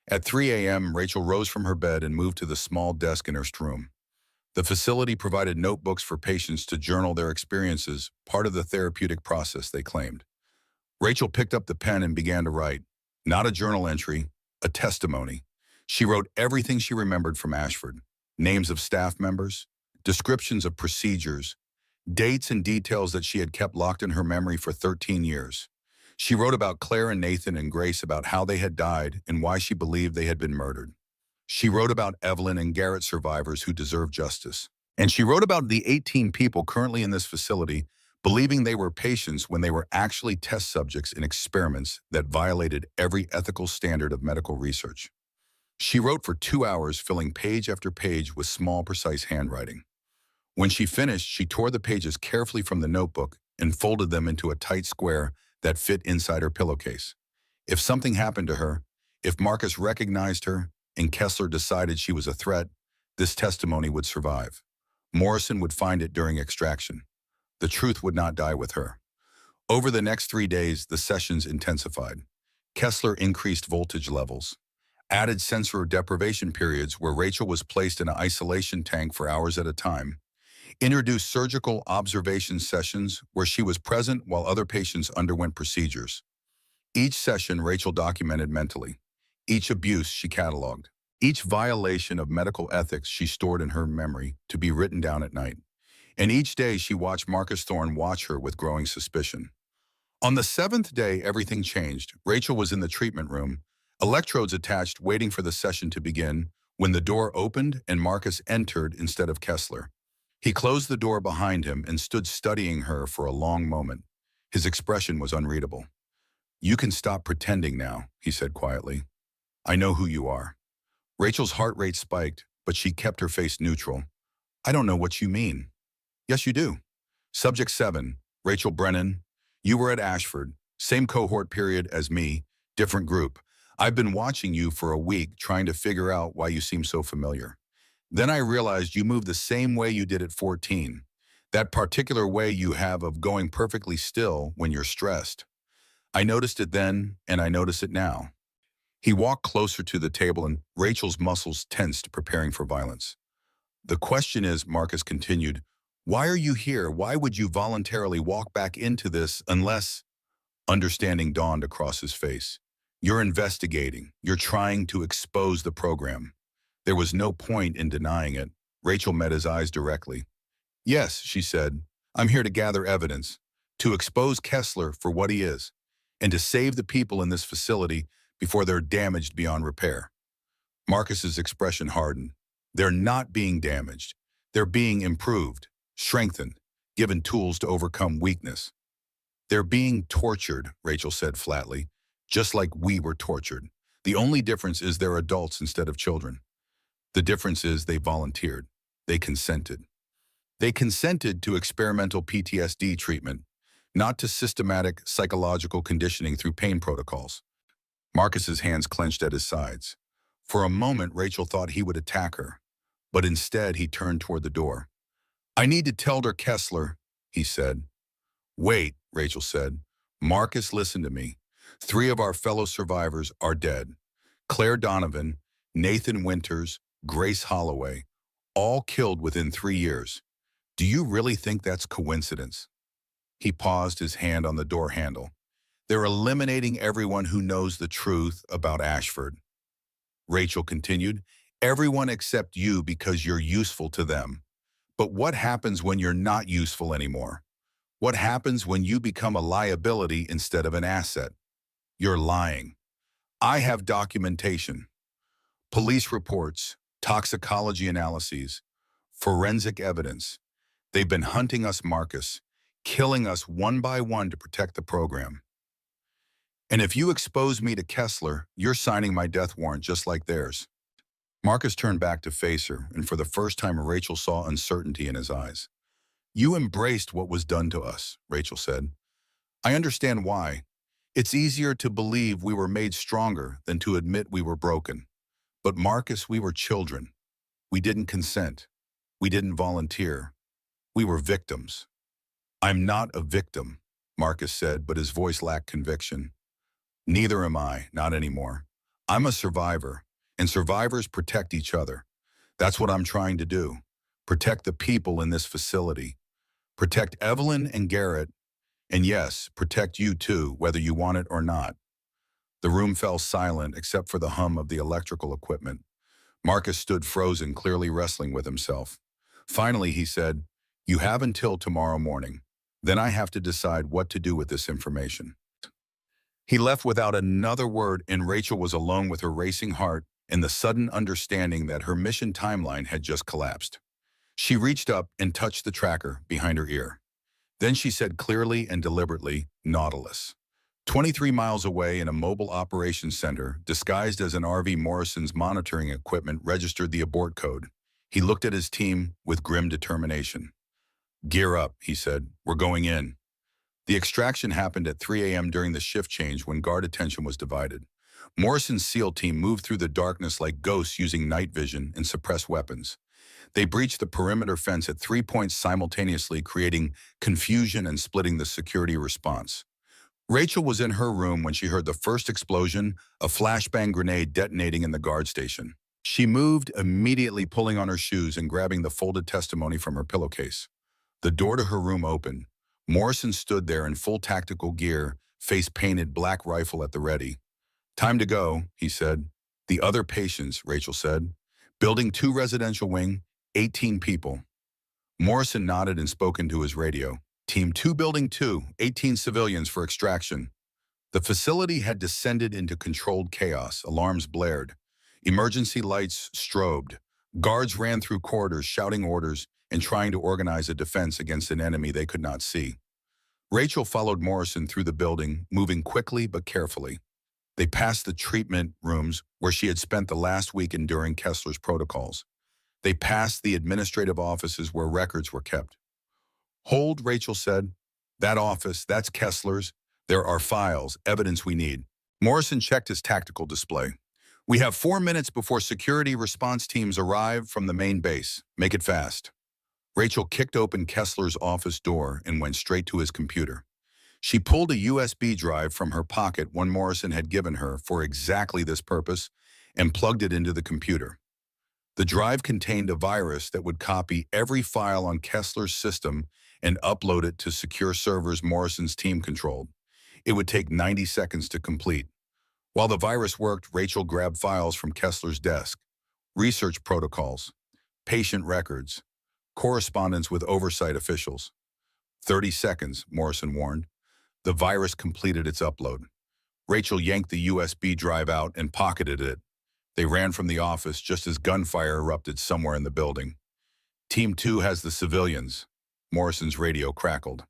At 3 a.m., Rachel rose from her bed and moved to the small desk in her room. The facility provided notebooks for patients to journal their experiences, part of the therapeutic process, they claimed. Rachel picked up the pen and began to write, not a journal entry, a testimony. She wrote everything she remembered from Ashford, names of staff members, descriptions of procedures, dates and details that she had kept locked in her memory for 13 years. She wrote about Claire and Nathan and Grace, about how they had died and why she believed they had been murdered. She wrote about Evelyn and Garrett survivors who deserve justice. And she wrote about the 18 people currently in this facility believing they were patients when they were actually test subjects in experiments that violated every ethical standard of medical research. She wrote for 2 hours, filling page after page with small, precise handwriting. When she finished, she tore the pages carefully from the notebook and folded them into a tight square that fit inside her pillowcase. If something happened to her, if Marcus recognized her and Kessler decided she was a threat, this testimony would survive. Morrison would find it during extraction. The truth would not die with her. Over the next 3 days, the sessions intensified. Kessler increased voltage levels, added sensor deprivation periods where Rachel was placed in an isolation tank for hours at a time, introduced surgical observation sessions where she was present while other patients underwent procedures. Each session Rachel documented mentally. Each abuse she cataloged. Each violation of medical ethics she stored in her memory to be written down at night. And each day she watched Marcus Thorne watch her with growing suspicion. On the seventh day, everything changed. Rachel was in the treatment room, electrodes attached, waiting for the session to begin, when the door opened and Marcus entered instead of Kessler. He closed the door behind him and stood studying her for a long moment. His expression was unreadable. "You can stop pretending now," he said quietly. "I know who you are." Rachel's heart rate spiked, but she kept her face neutral. "I don't know what you mean." "Yes, you do." Subject 7, Rachel Brennan. "You were at Ashford, same cohort period as me, different group. I've been watching you for a week trying to figure out why you seem so familiar. Then I realized you moved the same way you did at 14. That particular way you have of going perfectly still when you're stressed. I noticed it then, and I notice it now." He walked closer to the table and Rachel's muscles tensed, preparing for violence. "The question is," Marcus continued, "why are you here? Why would you voluntarily walk back into this unless—" Understanding dawned across his face. "You're investigating. You're trying to expose the program." There was no point in denying it. Rachel met his eyes directly. "Yes," she said, "I'm here to gather evidence, to expose Kessler for what he is, and to save the people in this facility before they're damaged beyond repair." Marcus's expression hardened. "They're not being damaged. They're being improved, strengthened, given tools to overcome weakness." "They're being tortured," Rachel said flatly, "just like we were tortured. The only difference is they're adults instead of children. The difference is they volunteered. They consented. They consented to experimental PTSD treatment, not to systematic psychological conditioning through pain protocols." Marcus's hands clenched at his sides. For a moment, Rachel thought he would attack her, but instead he turned toward the door. "I need to tell her, Kessler," he said. "Wait," Rachel said. "Marcus, listen to me. 3 of our fellow survivors are dead. Claire Donovan, Nathan Winters, Grace Holloway, all killed within 3 years. Do you really think that's coincidence?" He paused, his hand on the door handle. "They're eliminating everyone who knows the truth about Ashford." Rachel continued, "Everyone except you because you're useful to them. But what happens when you're not useful anymore? What happens when you become a liability instead of an asset? You're lying. I have documentation. Police reports, toxicology analyses, forensic evidence. They've been hunting us, Marcus, killing us one by one to protect the program. And if you expose me to Kessler, you're signing my death warrant just like theirs." Marcus turned back to face her, and for the first time Rachel saw uncertainty in his eyes. "You embraced what was done to us," Rachel said. "I understand why. It's easier to believe we were made stronger than to admit we were broken. But Marcus, we were children. We didn't consent. We didn't volunteer. We were victims." "I'm not a victim," Marcus said, but his voice lacked conviction. "Neither am I, not anymore. I'm a survivor, and survivors protect each other. That's what I'm trying to do. Protect the people in this facility. Protect Evelyn and Garrett, and yes, protect you too, whether you want it or not." The room fell silent except for the hum of the electrical equipment. Marcus stood frozen, clearly wrestling with himself. Finally, he said, "You have until tomorrow morning. Then I have to decide what to do with this information." He left without another word, and Rachel was alone with her racing heart and the sudden understanding that her mission timeline had just collapsed. She reached up and touched the tracker behind her ear. Then she said clearly and deliberately, "Nautilus." 23 miles away in a mobile operations center, disguised as an RV, Morrison's monitoring equipment registered the abort code. He looked at his team with grim determination. "Gear up," he said. "We're going in." The extraction happened at 3 a.m. during the shift change when guard attention was divided. Morrison's SEAL team moved through the darkness like ghosts using night vision and suppressed weapons. They breached the perimeter fence at 3 points simultaneously, creating confusion and splitting the security response. Rachel was in her room when she heard the first explosion, a flashbang grenade detonating in the guard station. She moved, immediately pulling on her shoes and grabbing the folded testimony from her pillowcase. The door to her room opened. Morrison stood there in full tactical gear, face painted, black rifle at the ready. "Time to go," he said. "The other patients," Rachel said. "Building 2 residential wing, 18 people." Morrison nodded and spoke into his radio. "Team 2 Building 2, 18 civilians for extraction." The facility had descended into controlled chaos. Alarms blared. Emergency lights strobed. Guards ran through corridors shouting orders and trying to organize a defense against an enemy they could not see. Rachel followed Morrison through the building, moving quickly but carefully. They passed the treatment rooms where she had spent the last week enduring Kessler's protocols. They passed the administrative offices where records were kept. "Hold," Rachel said. "That office, that's Kessler's. There are files, evidence we need." Morrison checked his tactical display. "We have 4 minutes before security response teams arrive from the main base. Make it fast." Rachel kicked open Kessler's office door and went straight to his computer. She pulled a USB drive from her pocket, one Morrison had given her for exactly this purpose, and plugged it into the computer. The drive contained a virus that would copy every file on Kessler's system and upload it to secure servers Morrison's team controlled. It would take 90 seconds to complete. While the virus worked, Rachel grabbed files from Kessler's desk: research protocols, patient records, correspondence with oversight officials. 30 seconds, Morrison warned. The virus completed its upload. Rachel yanked the USB drive out and pocketed it. They ran from the office just as gunfire erupted somewhere in the building. "Team 2 has the civilians," Morrison's radio crackled.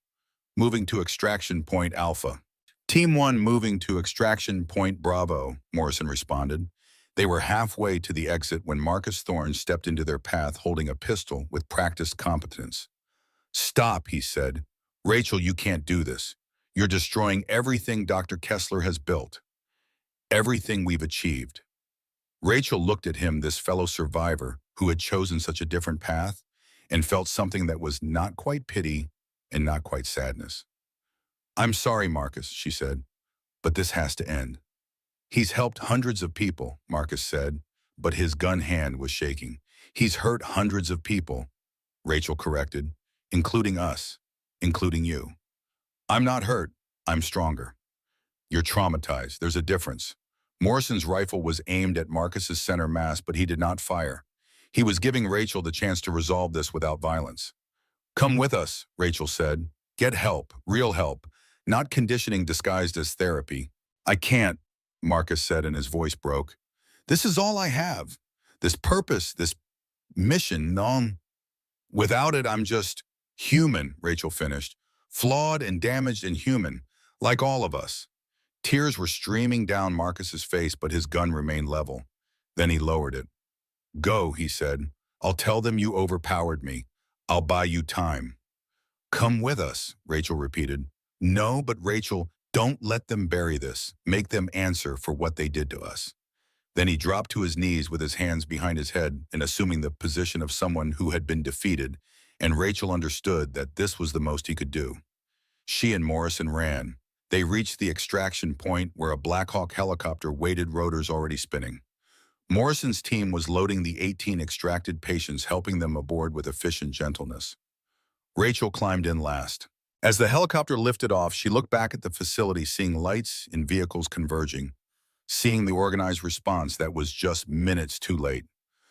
"Moving to extraction point Alpha." "Team 1 moving to extraction point Bravo," Morrison responded. They were halfway to the exit when Marcus Thorne stepped into their path holding a pistol with practiced competence. "Stop," he said. "Rachel, you can't do this. You're destroying everything Dr. Kessler has built. Everything we've achieved." Rachel looked at him, this fellow survivor who had chosen such a different path, and felt something that was not quite pity and not quite sadness. "I'm sorry, Marcus," she said, "but this has to end." "He's helped hundreds of people," Marcus said, but his gun hand was shaking. "He's hurt hundreds of people," Rachel corrected, "including us, including you." "I'm not hurt. I'm stronger." "You're traumatized. There's a difference." Morrison's rifle was aimed at Marcus's center mass, but he did not fire. He was giving Rachel the chance to resolve this without violence. "Come with us," Rachel said. "Get help, real help, not conditioning disguised as therapy." "I can't," Marcus said, and his voice broke. "This is all I have. This purpose, this mission, non. Without it, I'm just human," Rachel finished. "Flawed and damaged and human, like all of us." Tears were streaming down Marcus's face, but his gun remained level. Then he lowered it. "Go," he said. "I'll tell them you overpowered me. I'll buy you time." "Come with us," Rachel repeated. "No, but Rachel, don't let them bury this. Make them answer for what they did to us." Then he dropped to his knees with his hands behind his head and assuming the position of someone who had been defeated, and Rachel understood that this was the most he could do. She and Morrison ran. They reached the extraction point where a Black Hawk helicopter waited, rotors already spinning. Morrison's team was loading the 18 extracted patients, helping them aboard with efficient gentleness. Rachel climbed in last. As the helicopter lifted off, she looked back at the facility, seeing lights and vehicles converging, seeing the organized response that was just minutes too late.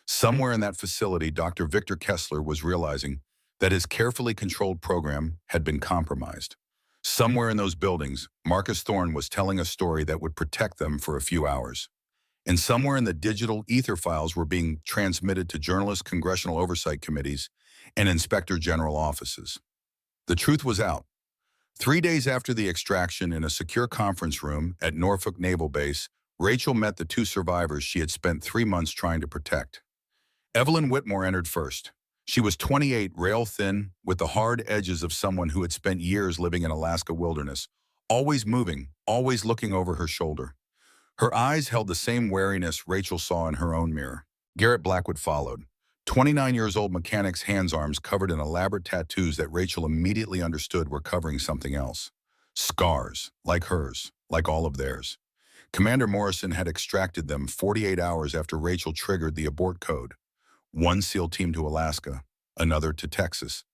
Somewhere in that facility, Dr. Victor Kessler was realizing that his carefully controlled program had been compromised. Somewhere in those buildings, Marcus Thorne was telling a story that would protect them for a few hours. And somewhere in the digital ether files were being transmitted to journalists, congressional oversight committees, and inspector general offices. The truth was out. 3 days after the extraction, in a secure conference room at Norfolk Naval Base, Rachel met the 2 survivors she had spent 3 months trying to protect. Evelyn Whitmore entered first. She was 28, rail-thin, with the hard edges of someone who had spent years living in Alaska wilderness, always moving, always looking over her shoulder. Her eyes held the same wariness Rachel saw in her own mirror. Garrett Blackwood followed. 29 years old mechanic's hands-arms covered in elaborate tattoos that Rachel immediately understood were covering something else. Scars, like hers, like all of theirs. Commander Morrison had extracted them 48 hours after Rachel triggered the abort code. One SEAL team to Alaska, another to Texas.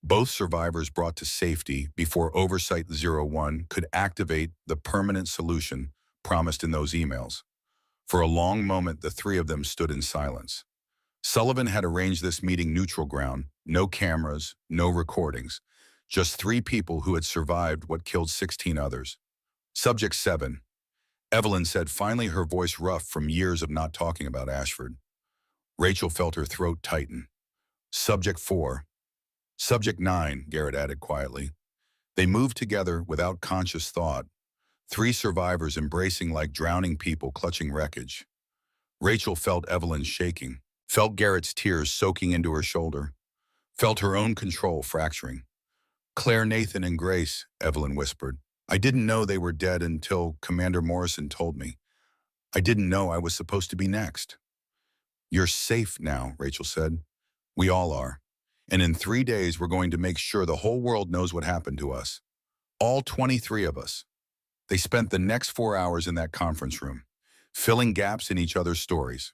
Both survivors brought to safety before Oversight 01 could activate the permanent solution promised in those emails. For a long moment, the three of them stood in silence. Sullivan had arranged this meeting neutral ground, no cameras, no recordings, just three people who had survived what killed 16 others. Subject 7. Evelyn said, finally, her voice rough from years of not talking about Ashford. Rachel felt her throat tighten. Subject 4. Subject 9, Garrett added quietly. They moved together without conscious thought, three survivors embracing like drowning people clutching wreckage. Rachel felt Evelyn shaking, felt Garrett's tears soaking into her shoulder, felt her own control fracturing. Claire, Nathan, and Grace, Evelyn whispered. I didn't know they were dead until Commander Morrison told me. I didn't know I was supposed to be next. You're safe now, Rachel said. We all are. And in 3 days, we're going to make sure the whole world knows what happened to us. All 23 of us. They spent the next 4 hours in that conference room, filling gaps in each other's stories.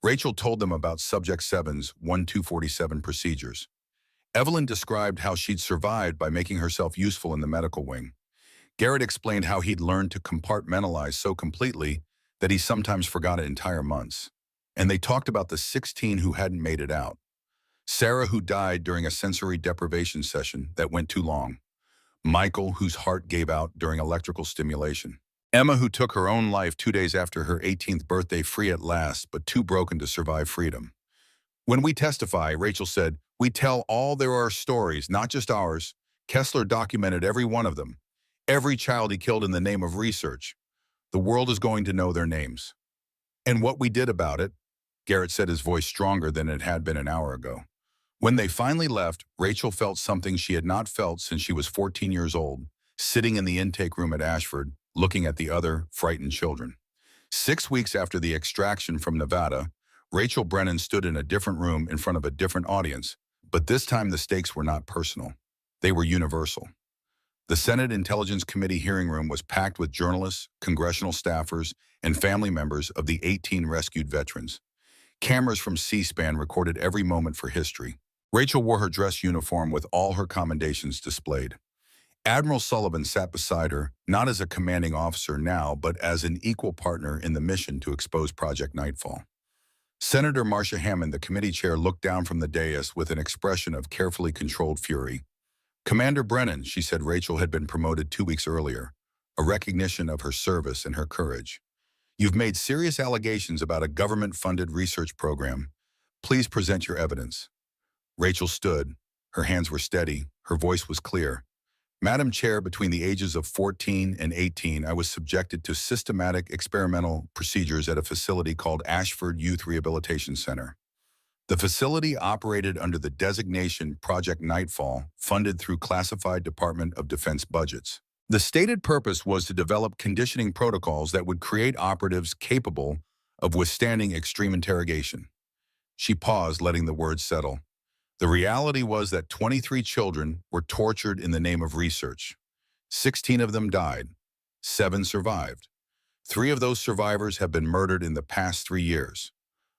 Rachel told them about Subject 7's 1247 procedures. Evelyn described how she'd survived by making herself useful in the medical wing. Garrett explained how he'd learned to compartmentalize so completely that he sometimes forgot entire months. And they talked about the 16 who hadn't made it out. Sarah, who died during a sensory deprivation session that went too long. Michael, whose heart gave out during electrical stimulation. Emma, who took her own life 2 days after her 18th birthday, free at last, but too broken to survive freedom. When we testify, Rachel said, we tell all there are stories, not just ours. Kessler documented every one of them. Every child he killed in the name of research. The world is going to know their names. And what we did about it, Garrett said, his voice stronger than it had been an hour ago. When they finally left, Rachel felt something she had not felt since she was 14 years old, sitting in the intake room at Ashford, looking at the other frightened children. 6 weeks after the extraction from Nevada, Rachel Brennan stood in a different room in front of a different audience, but this time the stakes were not personal. They were universal. The Senate Intelligence Committee hearing room was packed with journalists, congressional staffers, and family members of the 18 rescued veterans. Cameras from C-SPAN recorded every moment for history. Rachel wore her dress uniform with all her commendations displayed. Admiral Sullivan sat beside her, not as a commanding officer now, but as an equal partner in the mission to expose Project Nightfall. Senator Marcia Hammond, the committee chair, looked down from the dais with an expression of carefully controlled fury. Commander Brennan, she said Rachel had been promoted 2 weeks earlier, a recognition of her service and her courage. You've made serious allegations about a government-funded research program. Please present your evidence. Rachel stood. Her hands were steady. Her voice was clear. Madam Chair, between the ages of 14 and 18, I was subjected to systematic experimental procedures at a facility called Ashford Youth Rehabilitation Center. The facility operated under the designation Project Nightfall, funded through classified Department of Defense budgets. The stated purpose was to develop conditioning protocols that would create operatives capable of withstanding extreme interrogation. She paused, letting the words settle. The reality was that 23 children were tortured in the name of research. 16 of them died. 7 survived. 3 of those survivors have been murdered in the past 3 years.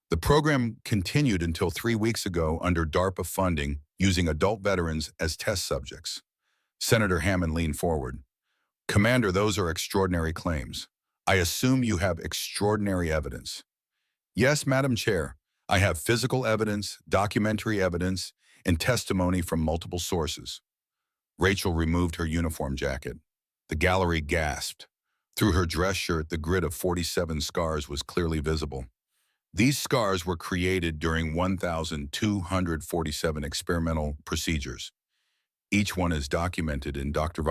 The program continued until 3 weeks ago under DARPA funding, using adult veterans as test subjects. Senator Hammond leaned forward. Commander, those are extraordinary claims. I assume you have extraordinary evidence. Yes, Madam Chair. I have physical evidence, documentary evidence, and testimony from multiple sources. Rachel removed her uniform jacket. The gallery gasped. Through her dress shirt, the grid of 47 scars was clearly visible. These scars were created during 1,247 experimental procedures. Each one is documented in Dr.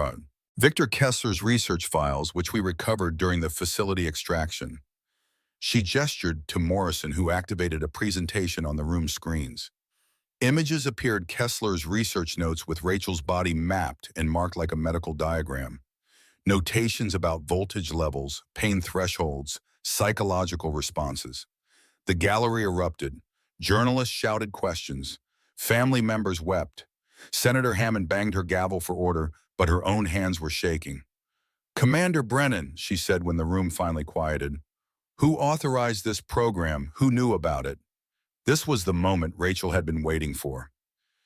Victor Kessler's research files, which we recovered during the facility extraction. She gestured to Morrison, who activated a presentation on the room screens. Images appeared: Kessler's research notes with Rachel's body mapped and marked like a medical diagram. Notations about voltage levels, pain thresholds, psychological responses. The gallery erupted. Journalists shouted questions. Family members wept. Senator Hammond banged her gavel for order, but her own hands were shaking. "Commander Brennan," she said when the room finally quieted, "who authorized this program? Who knew about it?" This was the moment Rachel had been waiting for.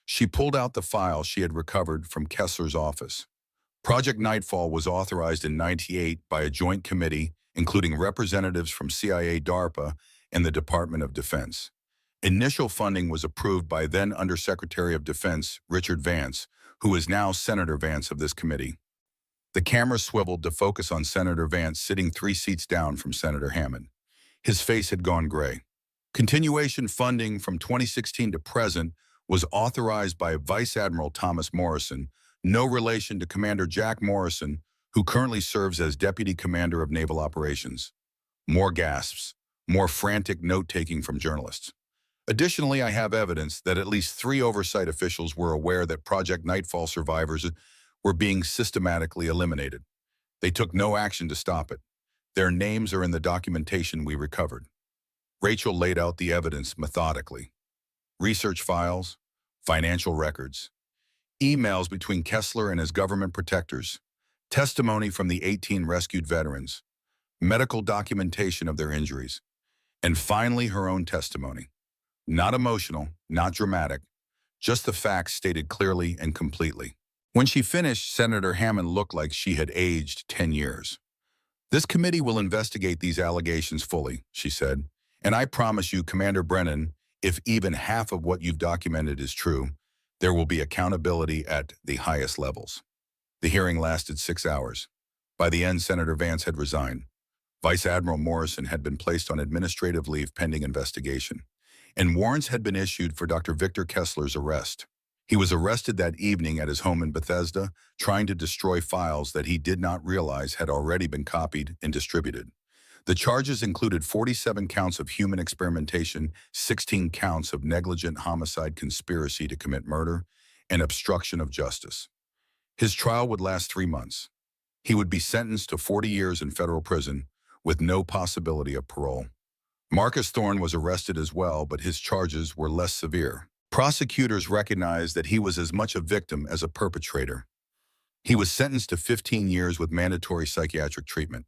She pulled out the file she had recovered from Kessler's office. Project Nightfall was authorized in '98 by a joint committee, including representatives from CIA, DARPA, and the Department of Defense. Initial funding was approved by then Undersecretary of Defense Richard Vance, who is now Senator Vance of this committee. The camera swiveled to focus on Senator Vance sitting 3 seats down from Senator Hammond. His face had gone gray. Continuation funding from 2016 to present was authorized by Vice Admiral Thomas Morrison, no relation to Commander Jack Morrison, who currently serves as Deputy Commander of Naval Operations. More gasps, more frantic note-taking from journalists. Additionally, I have evidence that at least 3 oversight officials were aware that Project Nightfall survivors were being systematically eliminated. They took no action to stop it. Their names are in the documentation we recovered. Rachel laid out the evidence methodically. Research files, financial records, emails between Kessler and his government protectors, testimony from the 18 rescued veterans, medical documentation of their injuries, and finally her own testimony. Not emotional, not dramatic, just the facts stated clearly and completely. When she finished, Senator Hammond looked like she had aged 10 years. "This committee will investigate these allegations fully," she said, "and I promise you, Commander Brennan, if even half of what you've documented is true, there will be accountability at the highest levels." The hearing lasted 6 hours. By the end, Senator Vance had resigned. Vice Admiral Morrison had been placed on administrative leave pending investigation, and warrants had been issued for Dr. Victor Kessler's arrest. He was arrested that evening at his home in Bethesda, trying to destroy files that he did not realize had already been copied and distributed. The charges included 47 counts of human experimentation, 16 counts of negligent homicide conspiracy to commit murder, and obstruction of justice. His trial would last 3 months. He would be sentenced to 40 years in federal prison with no possibility of parole. Marcus Thorne was arrested as well, but his charges were less severe. Prosecutors recognized that he was as much a victim as a perpetrator. He was sentenced to 15 years with mandatory psychiatric treatment.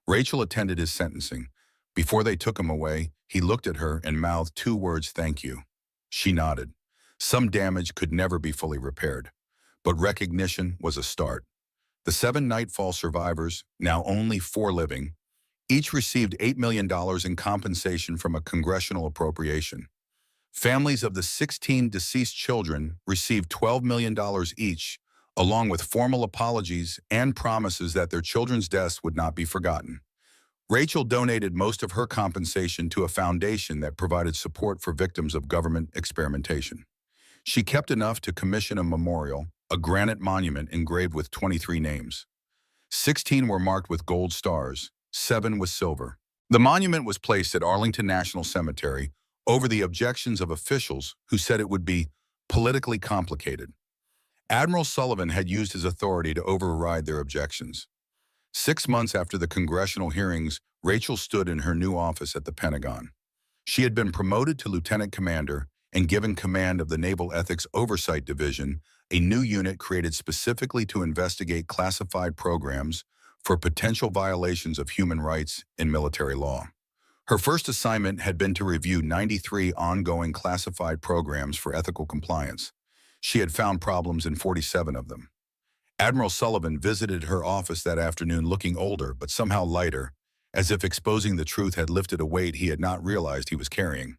Rachel attended his sentencing. Before they took him away, he looked at her and mouthed 2 words, "Thank you." She nodded. Some damage could never be fully repaired, but recognition was a start. The 7 Nightfall survivors, now only 4 living, each received $8 million in compensation from a congressional appropriation. Families of the 16 deceased children received $12 million each, along with formal apologies and promises that their children's deaths would not be forgotten. Rachel donated most of her compensation to a foundation that provided support for victims of government experimentation. She kept enough to commission a memorial, a granite monument engraved with 23 names. 16 were marked with gold stars, 7 with silver. The monument was placed at Arlington National Cemetery over the objections of officials who said it would be politically complicated. Admiral Sullivan had used his authority to override their objections. 6 months after the congressional hearings, Rachel stood in her new office at the Pentagon. She had been promoted to lieutenant commander and given command of the Naval Ethics Oversight Division, a new unit created specifically to investigate classified programs for potential violations of human rights in military law. Her first assignment had been to review 93 ongoing classified programs for ethical compliance. She had found problems in 47 of them. Admiral Sullivan visited her office that afternoon looking older but somehow lighter, as if exposing the truth had lifted a weight he had not realized he was carrying.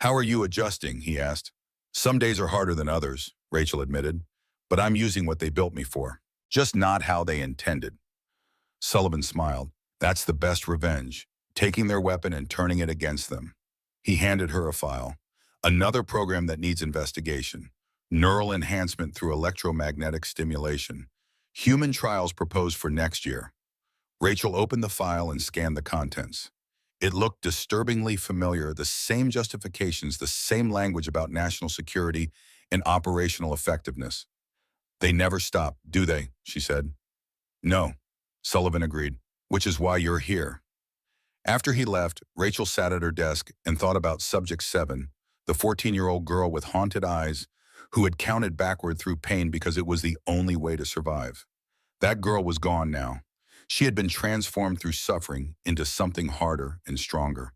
"How are you adjusting?" he asked. "Some days are harder than others," Rachel admitted, "but I'm using what they built me for, just not how they intended." Sullivan smiled. "That's the best revenge, taking their weapon and turning it against them." He handed her a file. "Another program that needs investigation. Neural enhancement through electromagnetic stimulation. Human trials proposed for next year." Rachel opened the file and scanned the contents. It looked disturbingly familiar, the same justifications, the same language about national security and operational effectiveness. "They never stop, do they?" she said. "No," Sullivan agreed, "which is why you're here." After he left, Rachel sat at her desk and thought about Subject 7, the 14-year-old girl with haunted eyes who had counted backward through pain because it was the only way to survive. That girl was gone now. She had been transformed through suffering into something harder and stronger.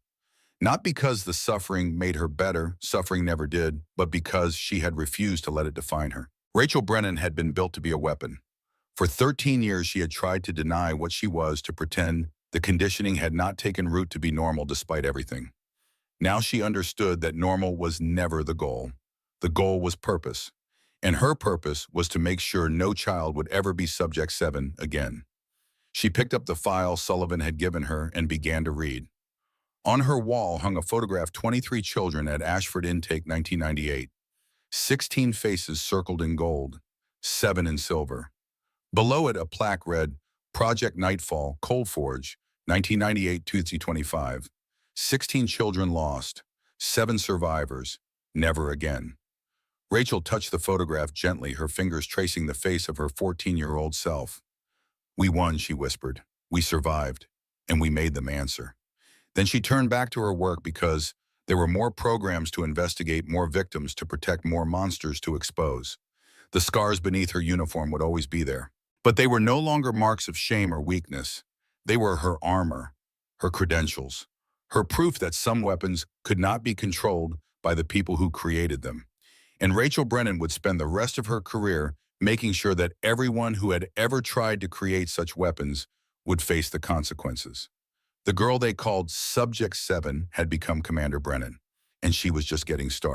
Not because the suffering made her better, suffering never did, but because she had refused to let it define her. Rachel Brennan had been built to be a weapon. For 13 years, she had tried to deny what she was to pretend the conditioning had not taken root to be normal despite everything. Now she understood that normal was never the goal. The goal was purpose. And her purpose was to make sure no child would ever be Subject 7 again. She picked up the file Sullivan had given her and began to read. On her wall hung a photograph 23 children at Ashford Intake 1998. 16 faces circled in gold, 7 in silver. Below it, a plaque read, Project Nightfall, Cold Forge, 1998-25. 16 children lost, 7 survivors, never again. Rachel touched the photograph gently, her fingers tracing the face of her 14-year-old self. We won, she whispered. We survived, and we made them answer. Then she turned back to her work because there were more programs to investigate, more victims to protect, more monsters to expose. The scars beneath her uniform would always be there. But they were no longer marks of shame or weakness. They were her armor, her credentials, her proof that some weapons could not be controlled by the people who created them. And Rachel Brennan would spend the rest of her career making sure that everyone who had ever tried to create such weapons would face the consequences. The girl they called Subject 7 had become Commander Brennan, and she was just getting started.